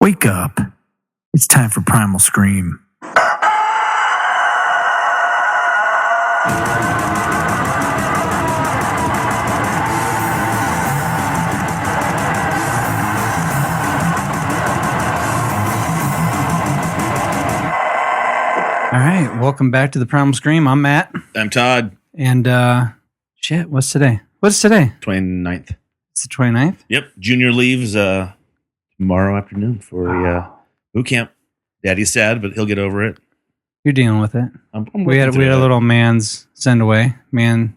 Wake up. It's time for Primal Scream. All right, welcome back to the Primal Scream. I'm Matt. I'm Todd. And, what's today? What's today? 29th. It's the 29th? Yep. Junior leaves tomorrow afternoon for boot camp. Daddy's sad, but he'll get over it. You're dealing with it. We had a little man's send away. Man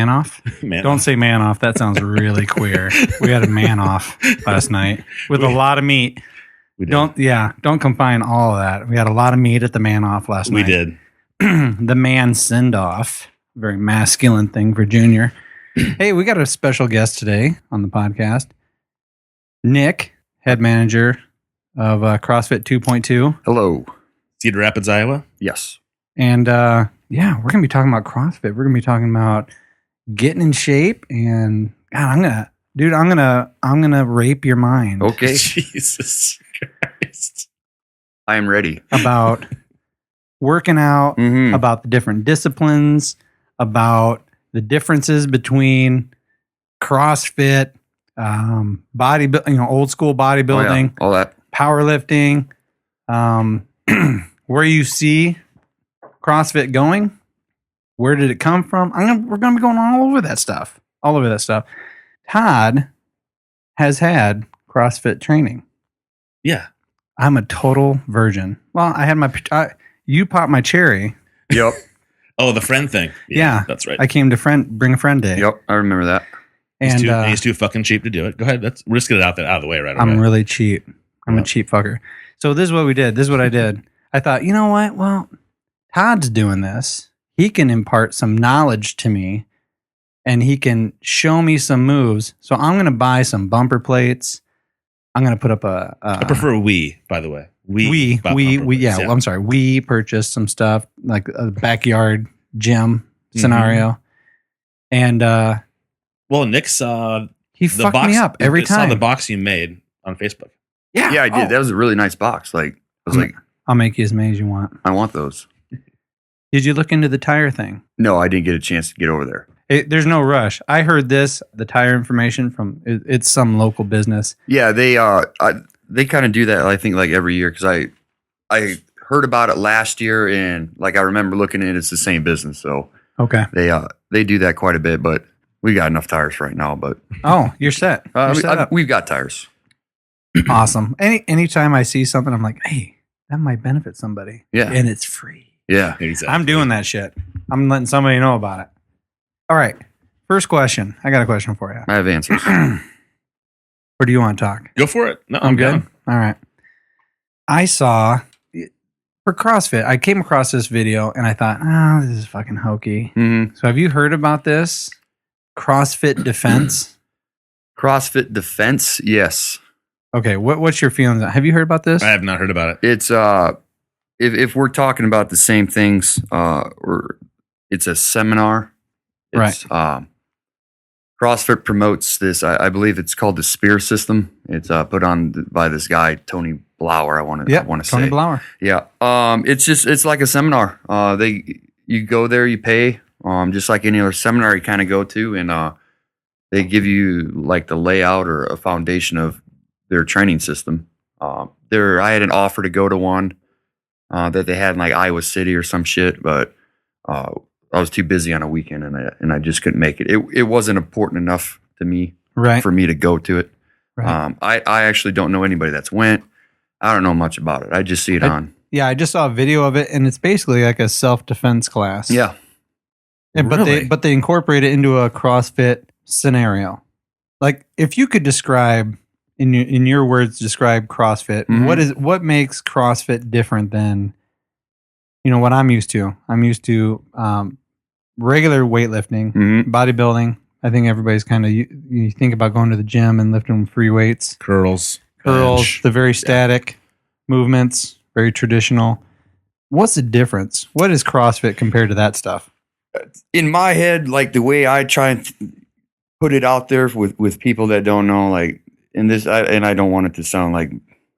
off? Don't say man off. That sounds really queer. We had a man off last night with a lot of meat. Don't combine all of that. We had a lot of meat at the man off last night. We did. The man send off. Very masculine thing for Junior. Hey, we got a special guest today on the podcast. Nick, head manager of CrossFit 2.2. Hello. Cedar Rapids, Iowa. Yes. And we're going to be talking about CrossFit. We're going to be talking about getting in shape, and God, I'm gonna rape your mind. Okay. Jesus Christ. I am ready. About working out, about the different disciplines, about the differences between CrossFit, bodybuilding, old school bodybuilding, all that, powerlifting, where you see CrossFit going, where did it come from? We're going to be going all over that stuff. Todd has had CrossFit training. Yeah. I'm a total virgin. Well, I had you popped my cherry. Yep. Oh, the friend thing. Yeah. That's right. I came to bring a friend day. Yep. I remember that. And he's too fucking cheap to do it. Go ahead. We're just get it out of the way right away. I'm really cheap. I'm a cheap fucker. So this is what we did. This is what I did. I thought, you know what? Well, Todd's doing this. He can impart some knowledge to me, and he can show me some moves. So I'm going to buy some bumper plates. I'm going to put up I prefer we, by the way. We I'm sorry. We purchased some stuff like a backyard gym scenario. And Nick saw he fucked me up every time. Saw the box you made on Facebook. Yeah, I did. That was a really nice box. I'll make you as many as you want. I want those. Did you look into the tire thing? No, I didn't get a chance to get over there. There's no rush. I heard the tire information from it's some local business. Yeah, they kind of do that. I think like every year because I heard about it last year and like I remember looking at it. It's the same business, so okay. They do that quite a bit, but we got enough tires right now. But you're set. We've got tires. Awesome. Anytime I see something, I'm like, hey, that might benefit somebody. Yeah, and it's free. Yeah, exactly. I'm doing that shit. I'm letting somebody know about it. All right. First question. I got a question for you. I have answers. Or do you want to talk? Go for it. No, I'm good. Down. All right. I saw for CrossFit, I came across this video and I thought, this is fucking hokey. Mm-hmm. So have you heard about this? CrossFit Defense? CrossFit Defense? Yes. Okay. What's your feelings on it? Have you heard about this? I have not heard about it. It's if we're talking about the same things, it's a seminar. It's, right. CrossFit promotes this. I believe it's called the Spear System. It's put on by this guy Tony Blauer. I want to say Tony Blauer. Yeah. It's like a seminar. You go there, you pay. Just like any other seminar you kind of go to, and they give you like the layout or a foundation of their training system. I had an offer to go to one that they had in like Iowa City or some shit, but I was too busy on a weekend and I just couldn't make it. It wasn't important enough to me for me to go to it. Right. I actually don't know anybody that's went. I don't know much about it. I just see it on. Yeah, I just saw a video of it, and it's basically like a self-defense class. Yeah. But they incorporate it into a CrossFit scenario. Like, if you could describe in your words, describe CrossFit. Mm-hmm. What makes CrossFit different than what I'm used to? I'm used to regular weightlifting, bodybuilding. I think everybody's kind of you think about going to the gym and lifting free weights, curls, the very static movements, very traditional. What's the difference? What is CrossFit compared to that stuff? In my head, like the way I try and put it out there with people that don't know, like in this, and I don't want it to sound like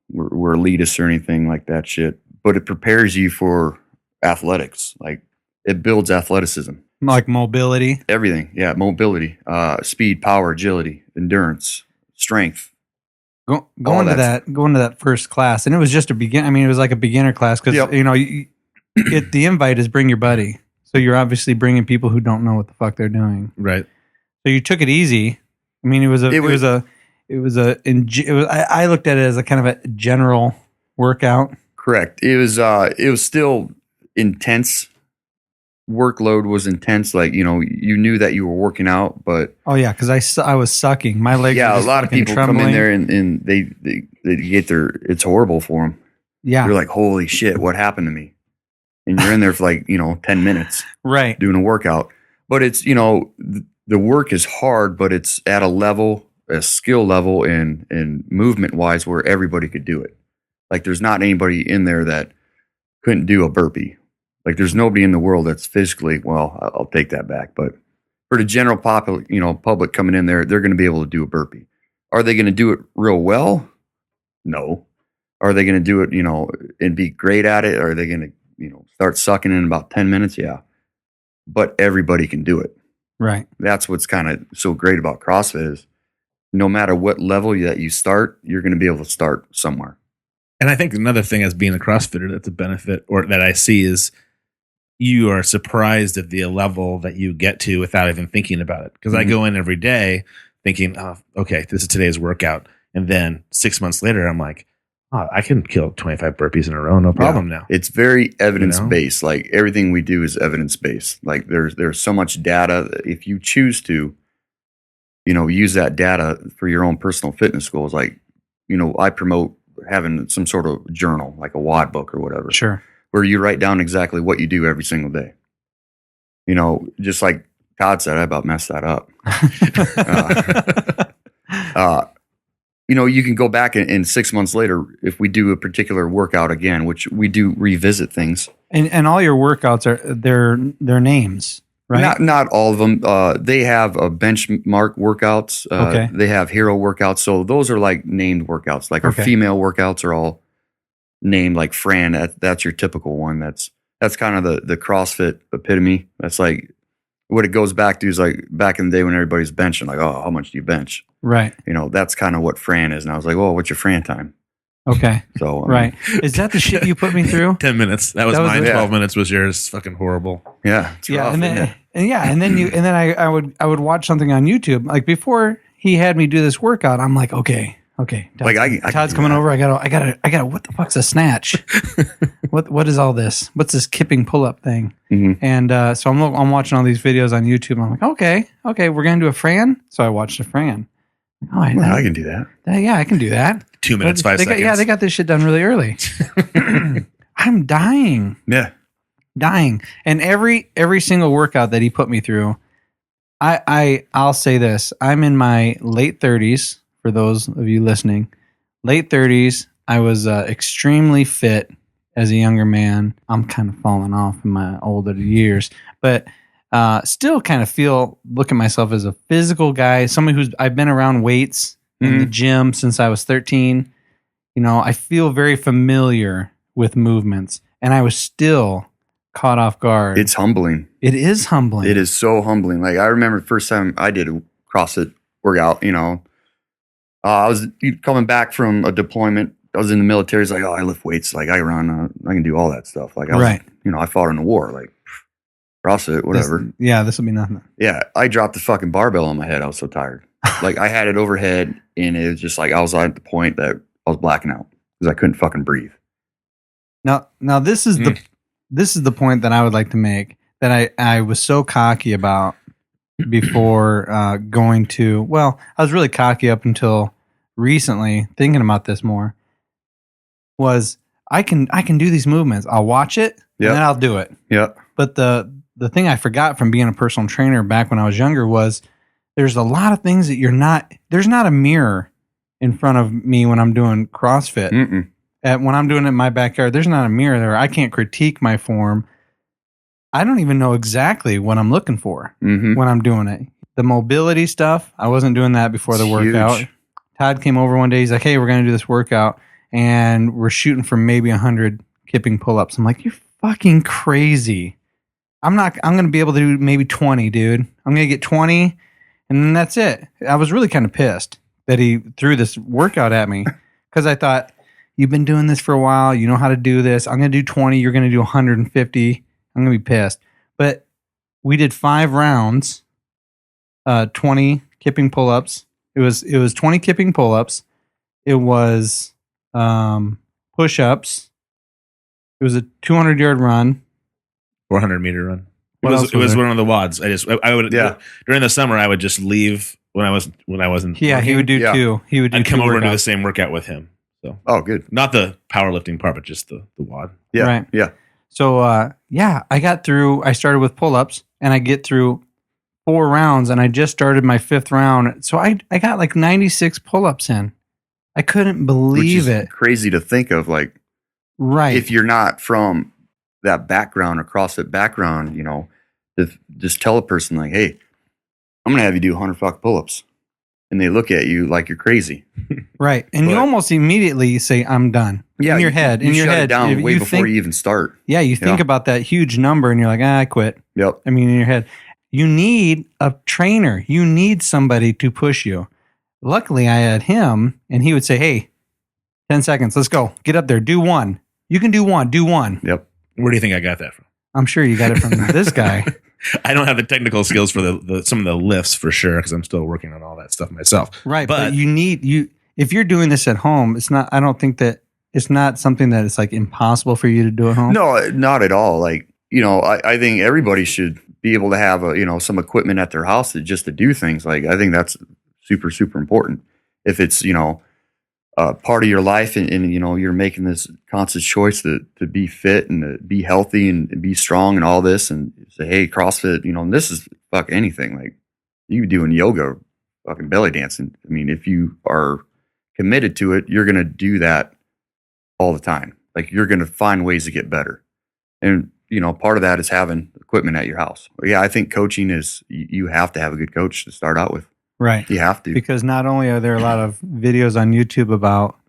we're elitists or anything like that shit, but it prepares you for athletics. Like it builds athleticism. Like mobility. Everything. Yeah. Mobility, speed, power, agility, endurance, strength. Going to that first class, and it was just a it was like a beginner class because the invite is bring your buddy, so you're obviously bringing people who don't know what the fuck they're doing, right? So you took it easy. I mean, I looked at it as a kind of a general workout. Correct. It was still intense. Workload was intense. Like, you knew that you were working out, but because I was sucking my legs. Yeah, were a lot of people trembling. come in there and they get it's horrible for them. Yeah, you're like, holy shit, what happened to me? And you're in there for like 10 minutes, right, doing a workout. But it's the work is hard, but it's at a skill level and movement wise where everybody could do it. Like there's not anybody in there that couldn't do a burpee. Like there's nobody in the world that's physically, well, I'll take that back. But for the general public coming in there, they're going to be able to do a burpee. Are they going to do it real well? No. Are they going to do it, and be great at it? Or are they going to, start sucking in about 10 minutes? Yeah. But everybody can do it. Right. That's what's kind of so great about CrossFit is no matter what level that you start, you're going to be able to start somewhere. And I think another thing as being a CrossFitter that's a benefit or that I see is you are surprised at the level that you get to without even thinking about it. Because I go in every day thinking, oh, okay, this is today's workout. And then 6 months later, I'm like, oh, I can kill 25 burpees in a row. No problem now. It's very evidence-based. Like everything we do is evidence-based. Like there's so much data that if you choose to, use that data for your own personal fitness goals. Like, I promote having some sort of journal, like a WOD book or whatever. Sure. Where you write down exactly what you do every single day. Just like Todd said, I about messed that up. You can go back and 6 months later, if we do a particular workout again, which we do revisit things. And all your workouts are their names, right? Not all of them. They have a benchmark workouts. Okay. They have hero workouts. So those are like named workouts. Like our female workouts are all named like Fran. That's your typical one. That's kind of the CrossFit epitome. That's like what it goes back to is like back in the day when everybody's benching, like, oh, how much do you bench? Right. That's kind of what Fran is. And I was like, well, what's your Fran time? Okay. So right. Is that the shit you put me through? 10 minutes. That was mine. 12 minutes was yours. Fucking horrible. Yeah. It's rough, and then I would watch something on YouTube. Like before he had me do this workout, I'm like, okay. Todd's coming over. I gotta. What the fuck's a snatch? What is all this? What's this kipping pull up thing? Mm-hmm. And so I'm watching all these videos on YouTube. I'm like, okay, we're gonna do a Fran. So I watched a Fran. Oh, I can do that. Yeah, I can do that. 2 minutes, 5 seconds. They got this shit done really early. I'm dying. Yeah, dying. And every single workout that he put me through, I'll say this: I'm in my late 30s. For those of you listening, late 30s, I was extremely fit as a younger man. I'm kind of falling off in my older years, but still kind of look at myself as a physical guy, somebody I've been around weights in the gym since I was 13. I feel very familiar with movements, and I was still caught off guard. It's humbling. It is humbling. It is so humbling. Like I remember the first time I did a CrossFit workout, I was coming back from a deployment. I was in the military. It's like, oh, I lift weights. Like I run, I can do all that stuff. Like I was, I fought in the war. Like CrossFit, whatever. This will be nothing. Yeah, I dropped the fucking barbell on my head. I was so tired. Like I had it overhead, and it was just like I was at the point that I was blacking out because I couldn't fucking breathe. Now this is the point that I would like to make that I was so cocky about before going to. Well, I was really cocky up until recently, thinking about this more. Was I can do these movements. I'll watch it and then I'll do it. Yeah. But the thing I forgot from being a personal trainer back when I was younger was there's a lot of things that there's not a mirror in front of me when I'm doing CrossFit. When I'm doing it in my backyard, there's not a mirror there. I can't critique my form. I don't even know exactly what I'm looking for when I'm doing it. The mobility stuff, I wasn't doing that before the workout. Todd came over one day. He's like, hey, we're going to do this workout. and we're shooting for maybe 100 kipping pull-ups. I'm like, you're fucking crazy. I'm going to be able to do maybe 20, dude. I'm going to get 20, and then that's it. I was really kind of pissed that he threw this workout at me because I thought, you've been doing this for a while. You know how to do this. I'm going to do 20. You're going to do 150. I'm going to be pissed. But we did 5 rounds, 20 kipping pull-ups. It was 20 kipping pull-ups. It was push-ups. It was a 200-yard run. 400-meter run. It was one of the WODs. I would during the summer I would just leave when I wasn't. Yeah, working. he would do 2. He would do. I'd come over and do workouts. the same workout with him. So good. Not the powerlifting part, but just the WOD. Yeah, right. Yeah. So I got through. I started with pull-ups, and I get through 4 rounds, and I just started my 5th round. So I got like 96 pull-ups in. I couldn't believe it. Crazy to think of, like, right? If you're not from that background or CrossFit background, you know, just tell a person like, hey, I'm gonna have you do 100 fuck pull-ups, and they look at you like you're crazy, right? And you almost immediately say, "I'm done." Yeah, in your head, you shut it down way before think, you even start. Yeah, you think about that huge number, and you're like, I quit. Yep. I mean, in your head, you need a trainer. You need somebody to push you. Luckily, I had him, and he would say, "Hey, 10 seconds. Let's go. Get up there. Do 1. You can do 1. Do 1." Yep. Where do you think I got that from? I'm sure you got it from this guy. I don't have the technical skills for some of the lifts for sure because I'm still working on all that stuff myself. Right, but if you're doing this at home, it's not. I don't think that it's not something that it's like impossible for you to do at home. No, not at all. Like, you know, I think everybody should be able to have some equipment at their house just to do things. Like, I think that's super, super important. If it's, part of your life and you're making this conscious choice to be fit and to be healthy and be strong and all this, and say, hey, CrossFit, and this is fuck anything. Like, you doing yoga, fucking belly dancing. I mean, if you are committed to it, you're going to do that all the time. Like, you're going to find ways to get better. And, part of that is having equipment at your house. Yeah, I think coaching is, you have to have a good coach to start out with. Right. You have to. Because not only are there a lot of videos on YouTube about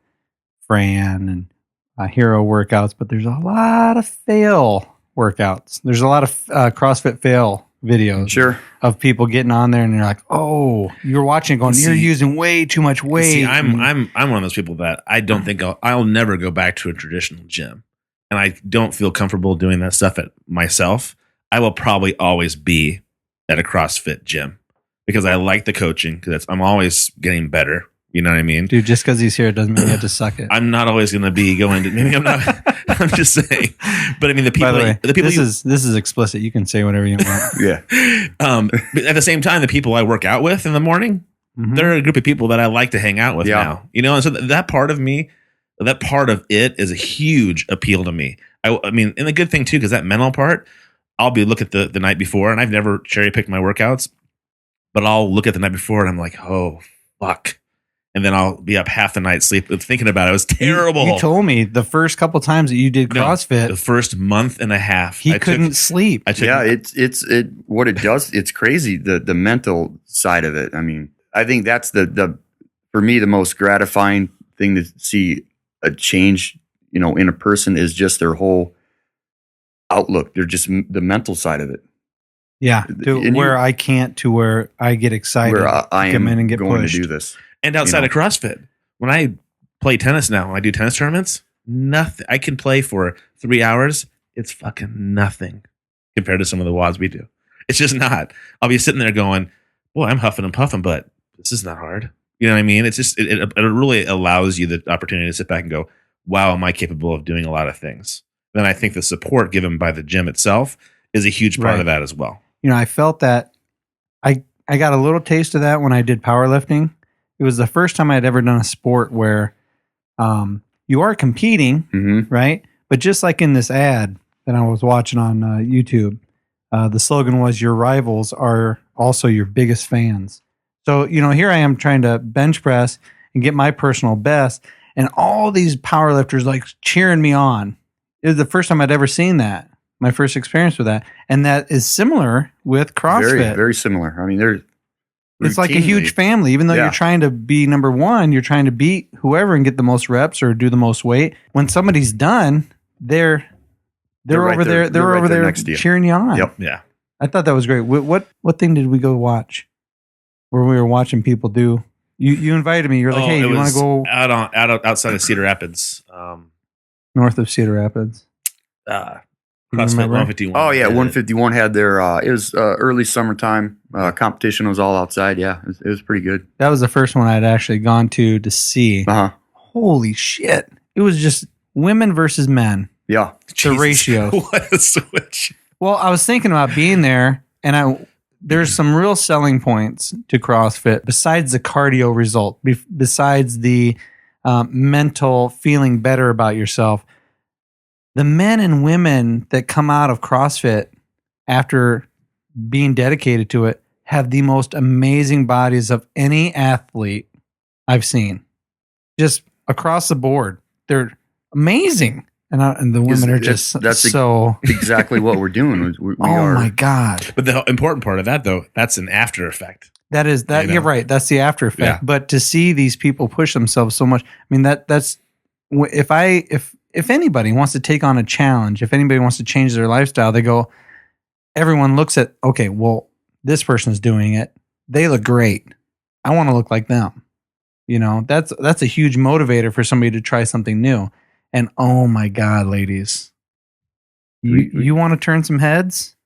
Fran and hero workouts, but there's a lot of fail workouts. There's a lot of CrossFit fail videos of people getting on there and they're like, oh, you're watching it going, you're using way too much weight. See, I'm one of those people that I don't think I'll never go back to a traditional gym. And I don't feel comfortable doing that stuff at myself. I will probably always be at a CrossFit gym. Because I like the coaching, because I'm always getting better. You know what I mean? Dude, just because he's here doesn't mean you have to suck it. I'm not always going to be going to, maybe I'm not, I'm just saying. But I mean, the people, By the way, the people this is explicit. You can say whatever you want. Yeah. But at the same time, the people I work out with in the morning, they're a group of people that I like to hang out with now. And so that part of me, that part of it is a huge appeal to me. I mean, and the good thing too, because that mental part, I'll be look at the night before, and I've never cherry picked my workouts. But I'll look at the night before and I'm like, oh, fuck. And then I'll be up half the night thinking about it. It was terrible. You told me the first couple times that you did CrossFit. The first month and a half. He couldn't sleep. It's what it does. It's crazy. The mental side of it. I mean, I think that's the for me, the most gratifying thing to see a change, in a person is just their whole outlook. They're just the mental side of it. Yeah, to where I get excited. Where I am and get going pushed. to do this. And outside of CrossFit, when I play tennis now, when I do tennis tournaments, nothing. I can play for 3 hours. It's fucking nothing compared to some of the WODs we do. It's just not. I'll be sitting there going, boy, I'm huffing and puffing, but this is not hard. You know what I mean? It's just, it really allows you the opportunity to sit back and go, wow, am I capable of doing a lot of things? Then I think the support given by the gym itself is a huge part of that as well. I felt that I got a little taste of that when I did powerlifting. It was the first time I had ever done a sport where you are competing, right? But just like in this ad that I was watching on YouTube, the slogan was, your rivals are also your biggest fans. So, here I am trying to bench press and get my personal best, and all these powerlifters like cheering me on. It was the first time I'd ever seen that. My first experience with that. And that is similar with CrossFit. Very, very similar. I mean, It's like a huge family. Even though you're trying to be number one, you're trying to beat whoever and get the most reps or do the most weight. When somebody's done, they're over there. They're over there cheering you on. Yep. Yeah. I thought that was great. What thing did we go watch? Where we were watching people do. You invited me. You're like, hey, you want to go outside of Cedar Rapids, north of Cedar Rapids? CrossFit 151. Oh yeah, 151 had their. It was early summertime competition. Was all outside. Yeah, it was pretty good. That was the first one I'd actually gone to see. Holy shit! It was just women versus men. Yeah, the ratio. What a switch. Well, I was thinking about being there, and there's some real selling points to CrossFit besides the cardio result, besides the mental feeling better about yourself. The men and women that come out of CrossFit after being dedicated to it have the most amazing bodies of any athlete I've seen. Just across the board. They're amazing. And the women are just exactly what we're doing. My God. But the important part of that, though, that's an after effect. That is that. You're right. That's the after effect. Yeah. But to see these people push themselves so much, I mean, that's if anybody wants to take on a challenge, if anybody wants to change their lifestyle, everyone looks at, okay, well, this person's doing it. They look great. I want to look like them. That's a huge motivator for somebody to try something new. And oh my God, ladies, you want to turn some heads?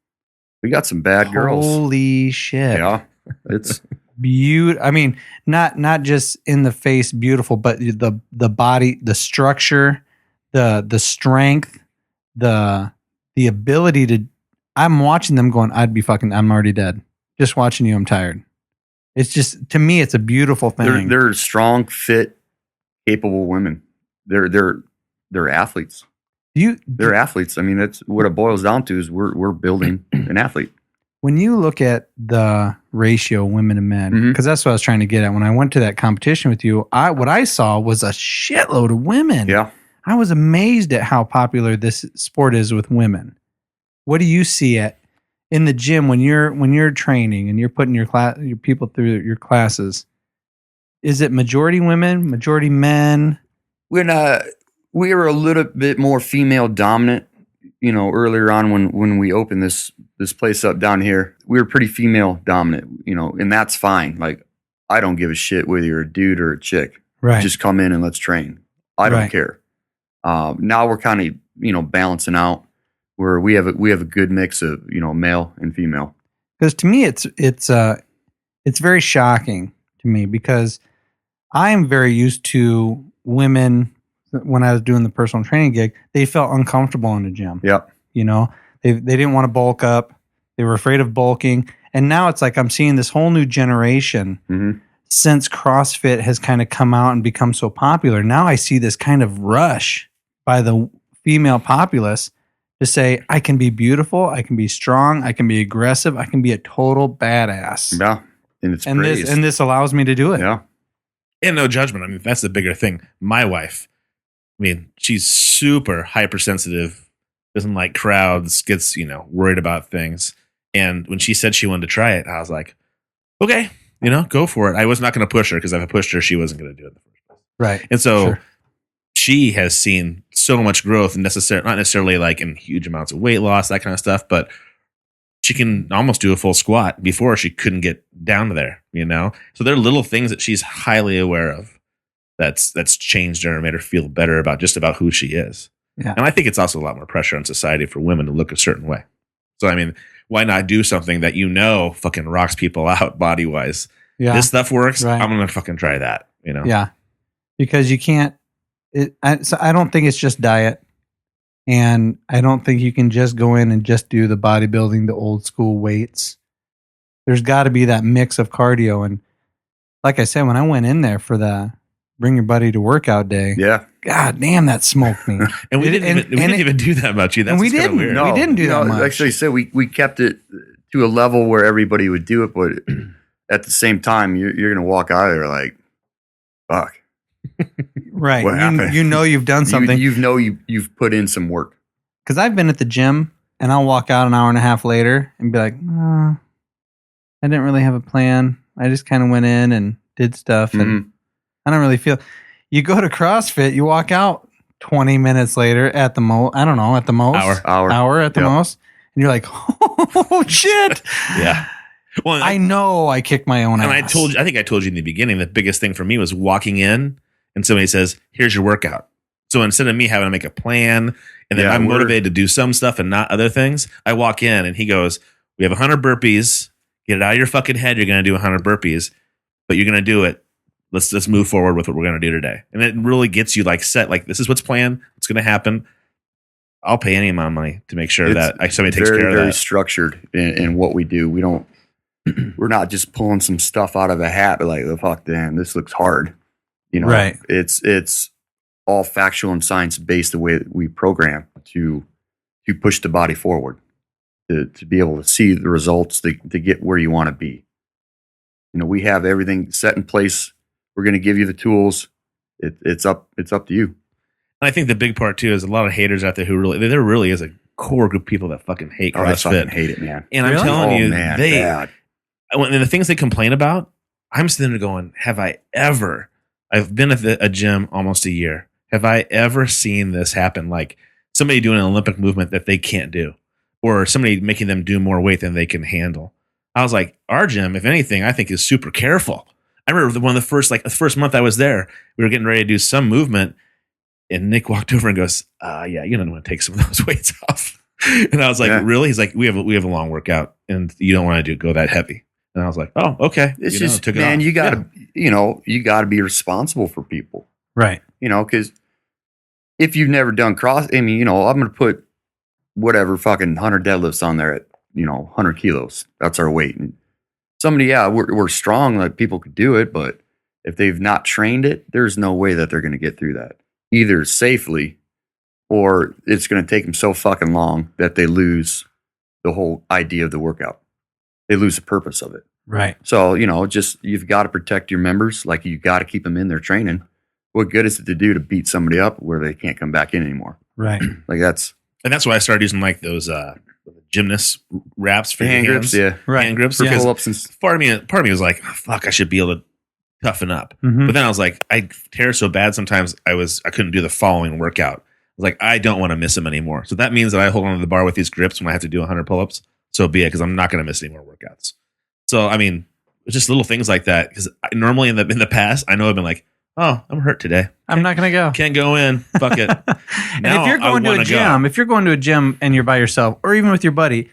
We got some bad girls. Holy shit. Yeah. It's beautiful. I mean, not just in the face beautiful, but the body, the structure, the strength, the ability to. I'm watching them going, I'm already dead. Just watching you, I'm tired. It's just, to me, it's a beautiful thing. They're strong, fit, capable women. They're athletes. They're athletes. I mean, that's what it boils down to is we're building an athlete. When you look at the ratio women and men, because that's what I was trying to get at. When I went to that competition with you, what I saw was a shitload of women. Yeah. I was amazed at how popular this sport is with women. What do you see in the gym when you're training and you're putting your people through your classes? Is it majority women, majority men? We were a little bit more female dominant, earlier on when we opened this place up down here. We were pretty female dominant, and that's fine. Like, I don't give a shit whether you're a dude or a chick. Right. Just come in and let's train. I don't care. Now we're kind of, balancing out where we have a good mix of, male and female. Because to me, it's very shocking to me because I am very used to women. When I was doing the personal training gig, they felt uncomfortable in the gym. Yeah. They didn't want to bulk up. They were afraid of bulking. And now it's like I'm seeing this whole new generation since CrossFit has kind of come out and become so popular. Now I see this kind of rush by the female populace to say, I can be beautiful, I can be strong, I can be aggressive, I can be a total badass. Yeah. And this allows me to do it. Yeah. And no judgment. I mean, that's the bigger thing. My wife, she's super hypersensitive, doesn't like crowds, gets, worried about things. And when she said she wanted to try it, I was like, okay, go for it. I was not going to push her because if I pushed her, she wasn't going to do it in the first place. Right. And so she has seen so much growth and not necessarily like in huge amounts of weight loss, that kind of stuff, but she can almost do a full squat. Before she couldn't get down to there, So there are little things that she's highly aware of. That's changed her and made her feel better about who she is. Yeah. And I think it's also a lot more pressure on society for women to look a certain way. So, I mean, why not do something that fucking rocks people out body-wise? Yeah. This stuff works. Right. I'm going to fucking try that, Yeah. Because you can't, I don't think it's just diet. And I don't think you can just go in and just do the bodybuilding, the old school weights. There's got to be that mix of cardio. And like I said, when I went in there for the bring your buddy to workout day. Yeah. God damn, that smoked me. And we didn't even do that much. That's we didn't. Weird. No, we didn't do that much. Actually, so we kept it to a level where everybody would do it, but at the same time, you're going to walk out of there like, fuck. Right. What happened? You've done something. You've put in some work. Because I've been at the gym and I'll walk out an hour and a half later and be like, I didn't really have a plan. I just kind of went in and did stuff, and I don't really feel. You go to CrossFit, you walk out 20 minutes later at the most. I don't know, at the most hour at the most, and you're like, oh shit, yeah. Well, I know I kicked my own ass. And I think I told you in the beginning, the biggest thing for me was walking in and somebody says, "Here's your workout." So instead of me having to make a plan and then I'm motivated to do some stuff and not other things, I walk in and he goes, "We have 100 burpees. Get it out of your fucking head. You're going to do 100 burpees, but you're going to do it. Let's move forward with what we're going to do today." And it really gets you like set, like this is what's planned. What's going to happen. I'll pay any amount of money to make sure that somebody takes care of that. Very structured in what we do. We're not just pulling some stuff out of a hat, but like, oh, fuck, damn, this looks hard. Right. It's all factual and science based the way that we program to push the body forward, to be able to see the results, to get where you want to be. We have everything set in place. We're going to give you the tools. It's up to you. And I think the big part too is a lot of haters out there there really is a core group of people that fucking hate CrossFit. They fucking hate it, man. And I'm telling you, bad. And the things they complain about, I'm sitting there going, I've been at a gym almost a year. Have I ever seen this happen? Like somebody doing an Olympic movement that they can't do, or somebody making them do more weight than they can handle. I was like, our gym, if anything, I think is super careful. I remember the first month I was there, we were getting ready to do some movement, and Nick walked over and goes, "Yeah, you don't want to take some of those weights off." And I was like, "Really?" He's like, "We have a long workout, and you don't want to go that heavy." And I was like, "Oh, okay." It's just, man, you gotta be responsible for people, right? Because if you've never done I'm going to put whatever fucking 100 deadlifts on there at 100 kilos. That's our weight. And somebody, we're strong, like people could do it, but if they've not trained it, there's no way that they're going to get through that either safely, or it's going to take them so fucking long that they lose the whole idea of the workout. They lose the purpose of it. Right. So, you've got to protect your members. Like, you got to keep them in there training. What good is it to do to beat somebody up where they can't come back in anymore? Right. Like that's why I started using like those gymnast wraps for hand grips. Yeah. Right. Hand grips. For Because pull-ups and part of me was like, oh, fuck, I should be able to toughen up. Mm-hmm. But then I was like, I tear so bad sometimes I couldn't do the following workout. I was like, I don't want to miss them anymore. So that means that I hold on to the bar with these grips when I have to do 100 pull-ups. So be it, because I'm not going to miss any more workouts. So, I mean, it's just little things like that. Because normally in the past, I know I've been like, oh, I'm hurt today. I'm not going to go. Can't go in. Fuck it. And if you're going to a gym and you're by yourself, or even with your buddy,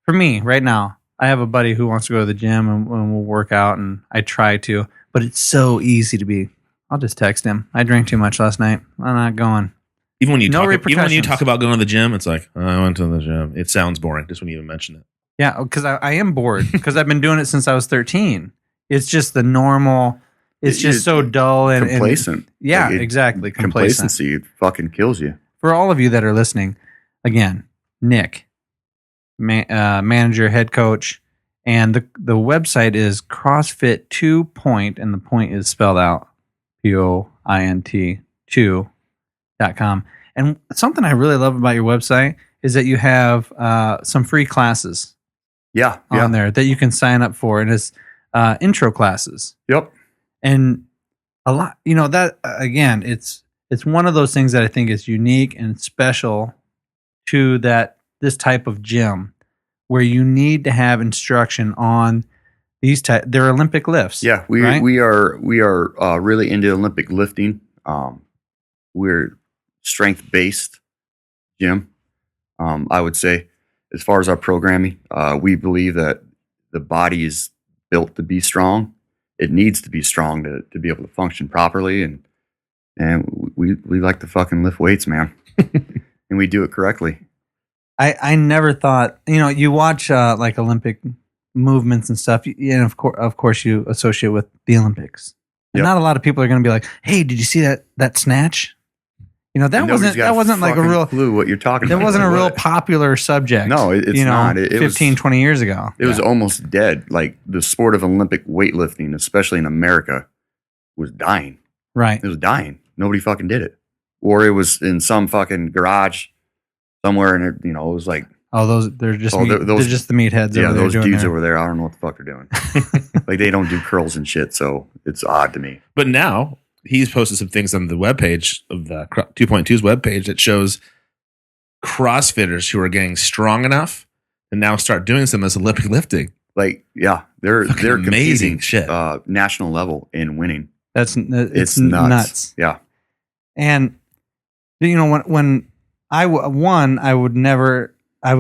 for me right now, I have a buddy who wants to go to the gym and we'll work out, and I try to, but it's so easy to be. I'll just text him. I drank too much last night. I'm not going. Even when you talk about going to the gym, it's like, oh, I went to the gym. It sounds boring just when you even mention it. Yeah, because I am bored because I've been doing it since I was 13. It's just the normal. It's just so dull and complacent. Yeah, exactly. Complacency fucking kills you. For all of you that are listening, again, Nick, manager, head coach, and the website is CrossFit 2 Point, and the point is spelled out POINT 2.com. And something I really love about your website is that you have some free classes. On there that you can sign up for, and it's intro classes. Yep. And a lot, that again, it's one of those things that I think is unique and special to this type of gym, where you need to have instruction on they're Olympic lifts. Yeah, we are really into Olympic lifting. We're strength based gym. I would say, as far as our programming, we believe that the body is built to be strong. It needs to be strong to be able to function properly, and we like to fucking lift weights, man, and we do it correctly. I never thought, you watch like Olympic movements and stuff, and of course you associate with the Olympics. And not a lot of people are going to be like, "Hey, did you see that snatch?" That wasn't like a real clue what you're talking about. That wasn't a real popular subject. No, it's not. It 15, 20 years ago. It was almost dead. Like the sport of Olympic weightlifting, especially in America, was dying. Right. It was dying. Nobody fucking did it. Or it was in some fucking garage somewhere, and it was like Oh, they're just they're just the meatheads. Yeah, over those there dudes over there. I don't know what the fuck they're doing. Like they don't do curls and shit, so it's odd to me. But now he's posted some things on the webpage of the 2.2's webpage that shows CrossFitters who are getting strong enough and now start doing some of this Olympic lifting. Like, yeah, they're amazing shit. National level in winning. It's nuts. Yeah, and you know when I would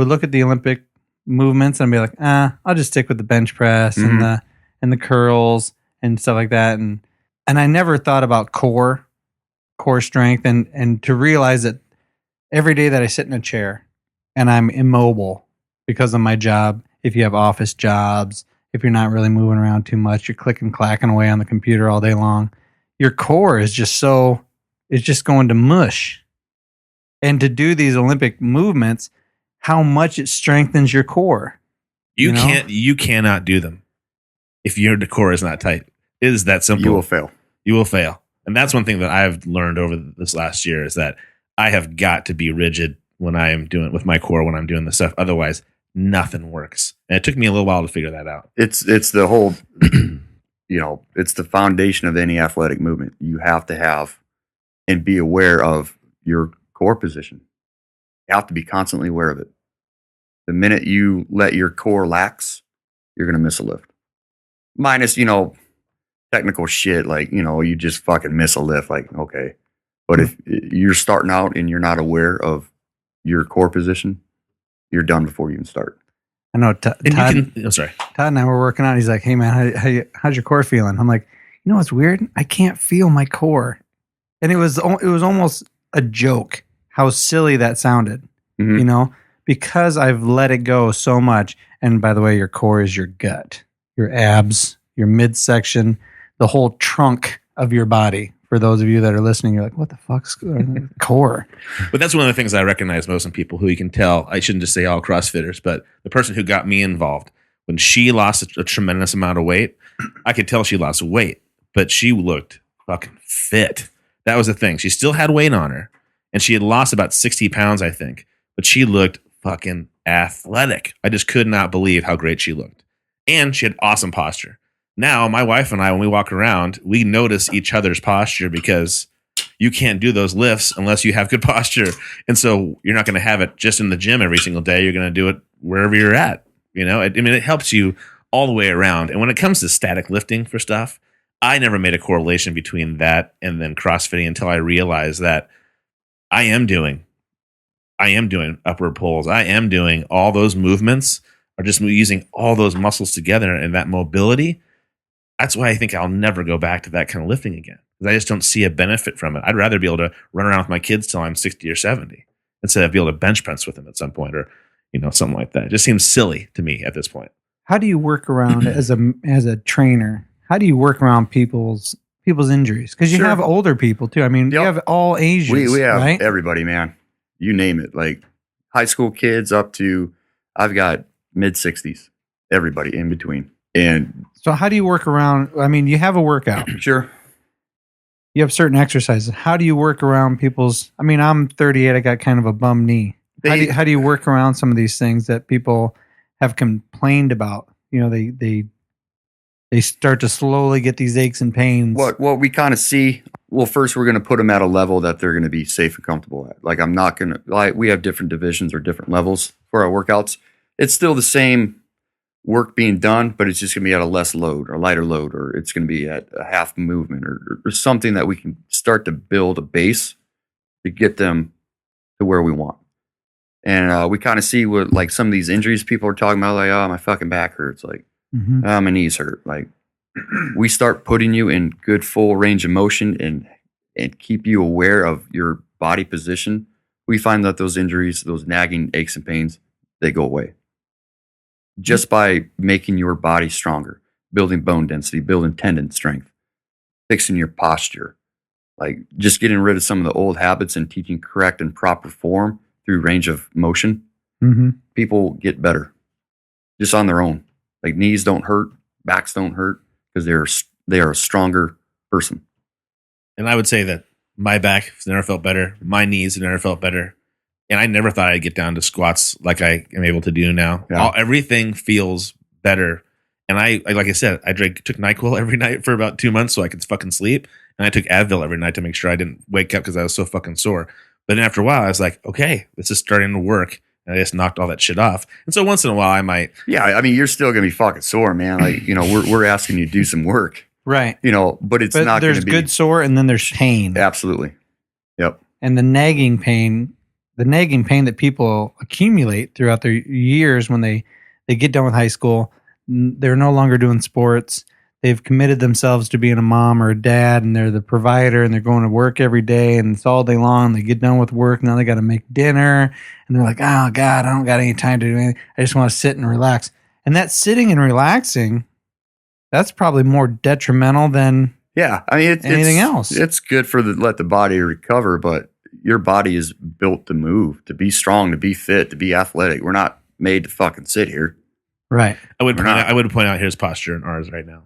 look at the Olympic movements and be like, I'll just stick with the bench press and the curls and stuff like that, and I never thought about core strength and to realize that every day that I sit in a chair and I'm immobile because of my job. If you have office jobs, if you're not really moving around too much, you're clicking, clacking away on the computer all day long, your core is just going to mush. And to do these Olympic movements, how much it strengthens your core. You cannot do them if your core is not tight. It is that simple. You will fail. And that's one thing that I've learned over this last year is that I have got to be rigid when I am doing with my core when I'm doing this stuff. Otherwise, nothing works. And it took me a little while to figure that out. It's the whole, it's the foundation of any athletic movement. You have to have and be aware of your core position. You have to be constantly aware of it. The minute you let your core lax, you're going to miss a lift. Minus, technical shit like, you just fucking miss a lift. Like, okay. But if you're starting out and you're not aware of your core position, you're done before you even start. I know Todd and I were working out. He's like, hey man, how's your core feeling? I'm like, what's weird? I can't feel my core. And it was almost a joke how silly that sounded, because I've let it go so much. And by the way, your core is your gut, your abs, your midsection, the whole trunk of your body. For those of you that are listening, you're like, what the fuck's core? But that's one of the things I recognize most in people who you can tell. I shouldn't just say all CrossFitters, but the person who got me involved, when she lost a tremendous amount of weight, I could tell she lost weight, but she looked fucking fit. That was the thing. She still had weight on her, and she had lost about 60 pounds, I think, but she looked fucking athletic. I just could not believe how great she looked. And she had awesome posture. Now, my wife and I, when we walk around, we notice each other's posture because you can't do those lifts unless you have good posture. And so you're not going to have it just in the gym every single day. You're going to do it wherever you're at. It helps you all the way around. And when it comes to static lifting for stuff, I never made a correlation between that and then CrossFitting until I realized that I am doing upward pulls. I am doing all those movements are just using all those muscles together and that mobility. That's why I think I'll never go back to that kind of lifting again. Because I just don't see a benefit from it. I'd rather be able to run around with my kids till I'm 60 or 70 instead of be able to bench press with them at some point or, something like that. It just seems silly to me at this point. How do you work around as a trainer? How do you work around people's injuries? Because you have older people too. I mean, you have all ages. We have right? everybody, man. You name it. Like high school kids up to, I've got mid-60s. Everybody in between. And so how do you work around? I mean, you have a workout. Sure. You have certain exercises. How do you work around people's? I mean, I'm 38. I got kind of a bum knee. How do you work around some of these things that people have complained about? They start to slowly get these aches and pains. What we kind of see. Well, first we're going to put them at a level that they're going to be safe and comfortable at. Like I'm not going to we have different divisions or different levels for our workouts. It's still the same work being done, but it's just going to be at a less load or lighter load, or it's going to be at a half movement or something that we can start to build a base to get them to where we want. And we kind of see what like some of these injuries people are talking about, like, oh, my fucking back hurts, like, oh, my knees hurt. Like we start putting you in good full range of motion and keep you aware of your body position. We find that those injuries, those nagging aches and pains, they go away. Just by making your body stronger, building bone density, building tendon strength, fixing your posture, like just getting rid of some of the old habits and teaching correct and proper form through range of motion, people get better just on their own. Like knees don't hurt, backs don't hurt because they are a stronger person. And I would say that my back has never felt better. My knees have never felt better. And I never thought I'd get down to squats like I am able to do now. Yeah. Everything feels better. And I like I said, took NyQuil every night for about 2 months so I could fucking sleep. And I took Advil every night to make sure I didn't wake up because I was so fucking sore. But then after a while, I was like, okay, this is starting to work. And I just knocked all that shit off. And so once in a while, I might. Yeah, I mean, you're still going to be fucking sore, man. Like, we're asking you to do some work. Right. But it's not going to be. There's good sore and then there's pain. Absolutely. Yep. And the nagging pain that people accumulate throughout their years when they get done with high school, they're no longer doing sports. They've committed themselves to being a mom or a dad, and they're the provider, and they're going to work every day, and it's all day long. They get done with work. Now they got to make dinner, and they're like, oh, God, I don't got any time to do anything. I just want to sit and relax. And that sitting and relaxing, that's probably more detrimental than anything else. It's good for let the body recover, but your body is built to move, to be strong, to be fit, to be athletic. We're not made to fucking sit here. Right. I would point out his posture and ours right now.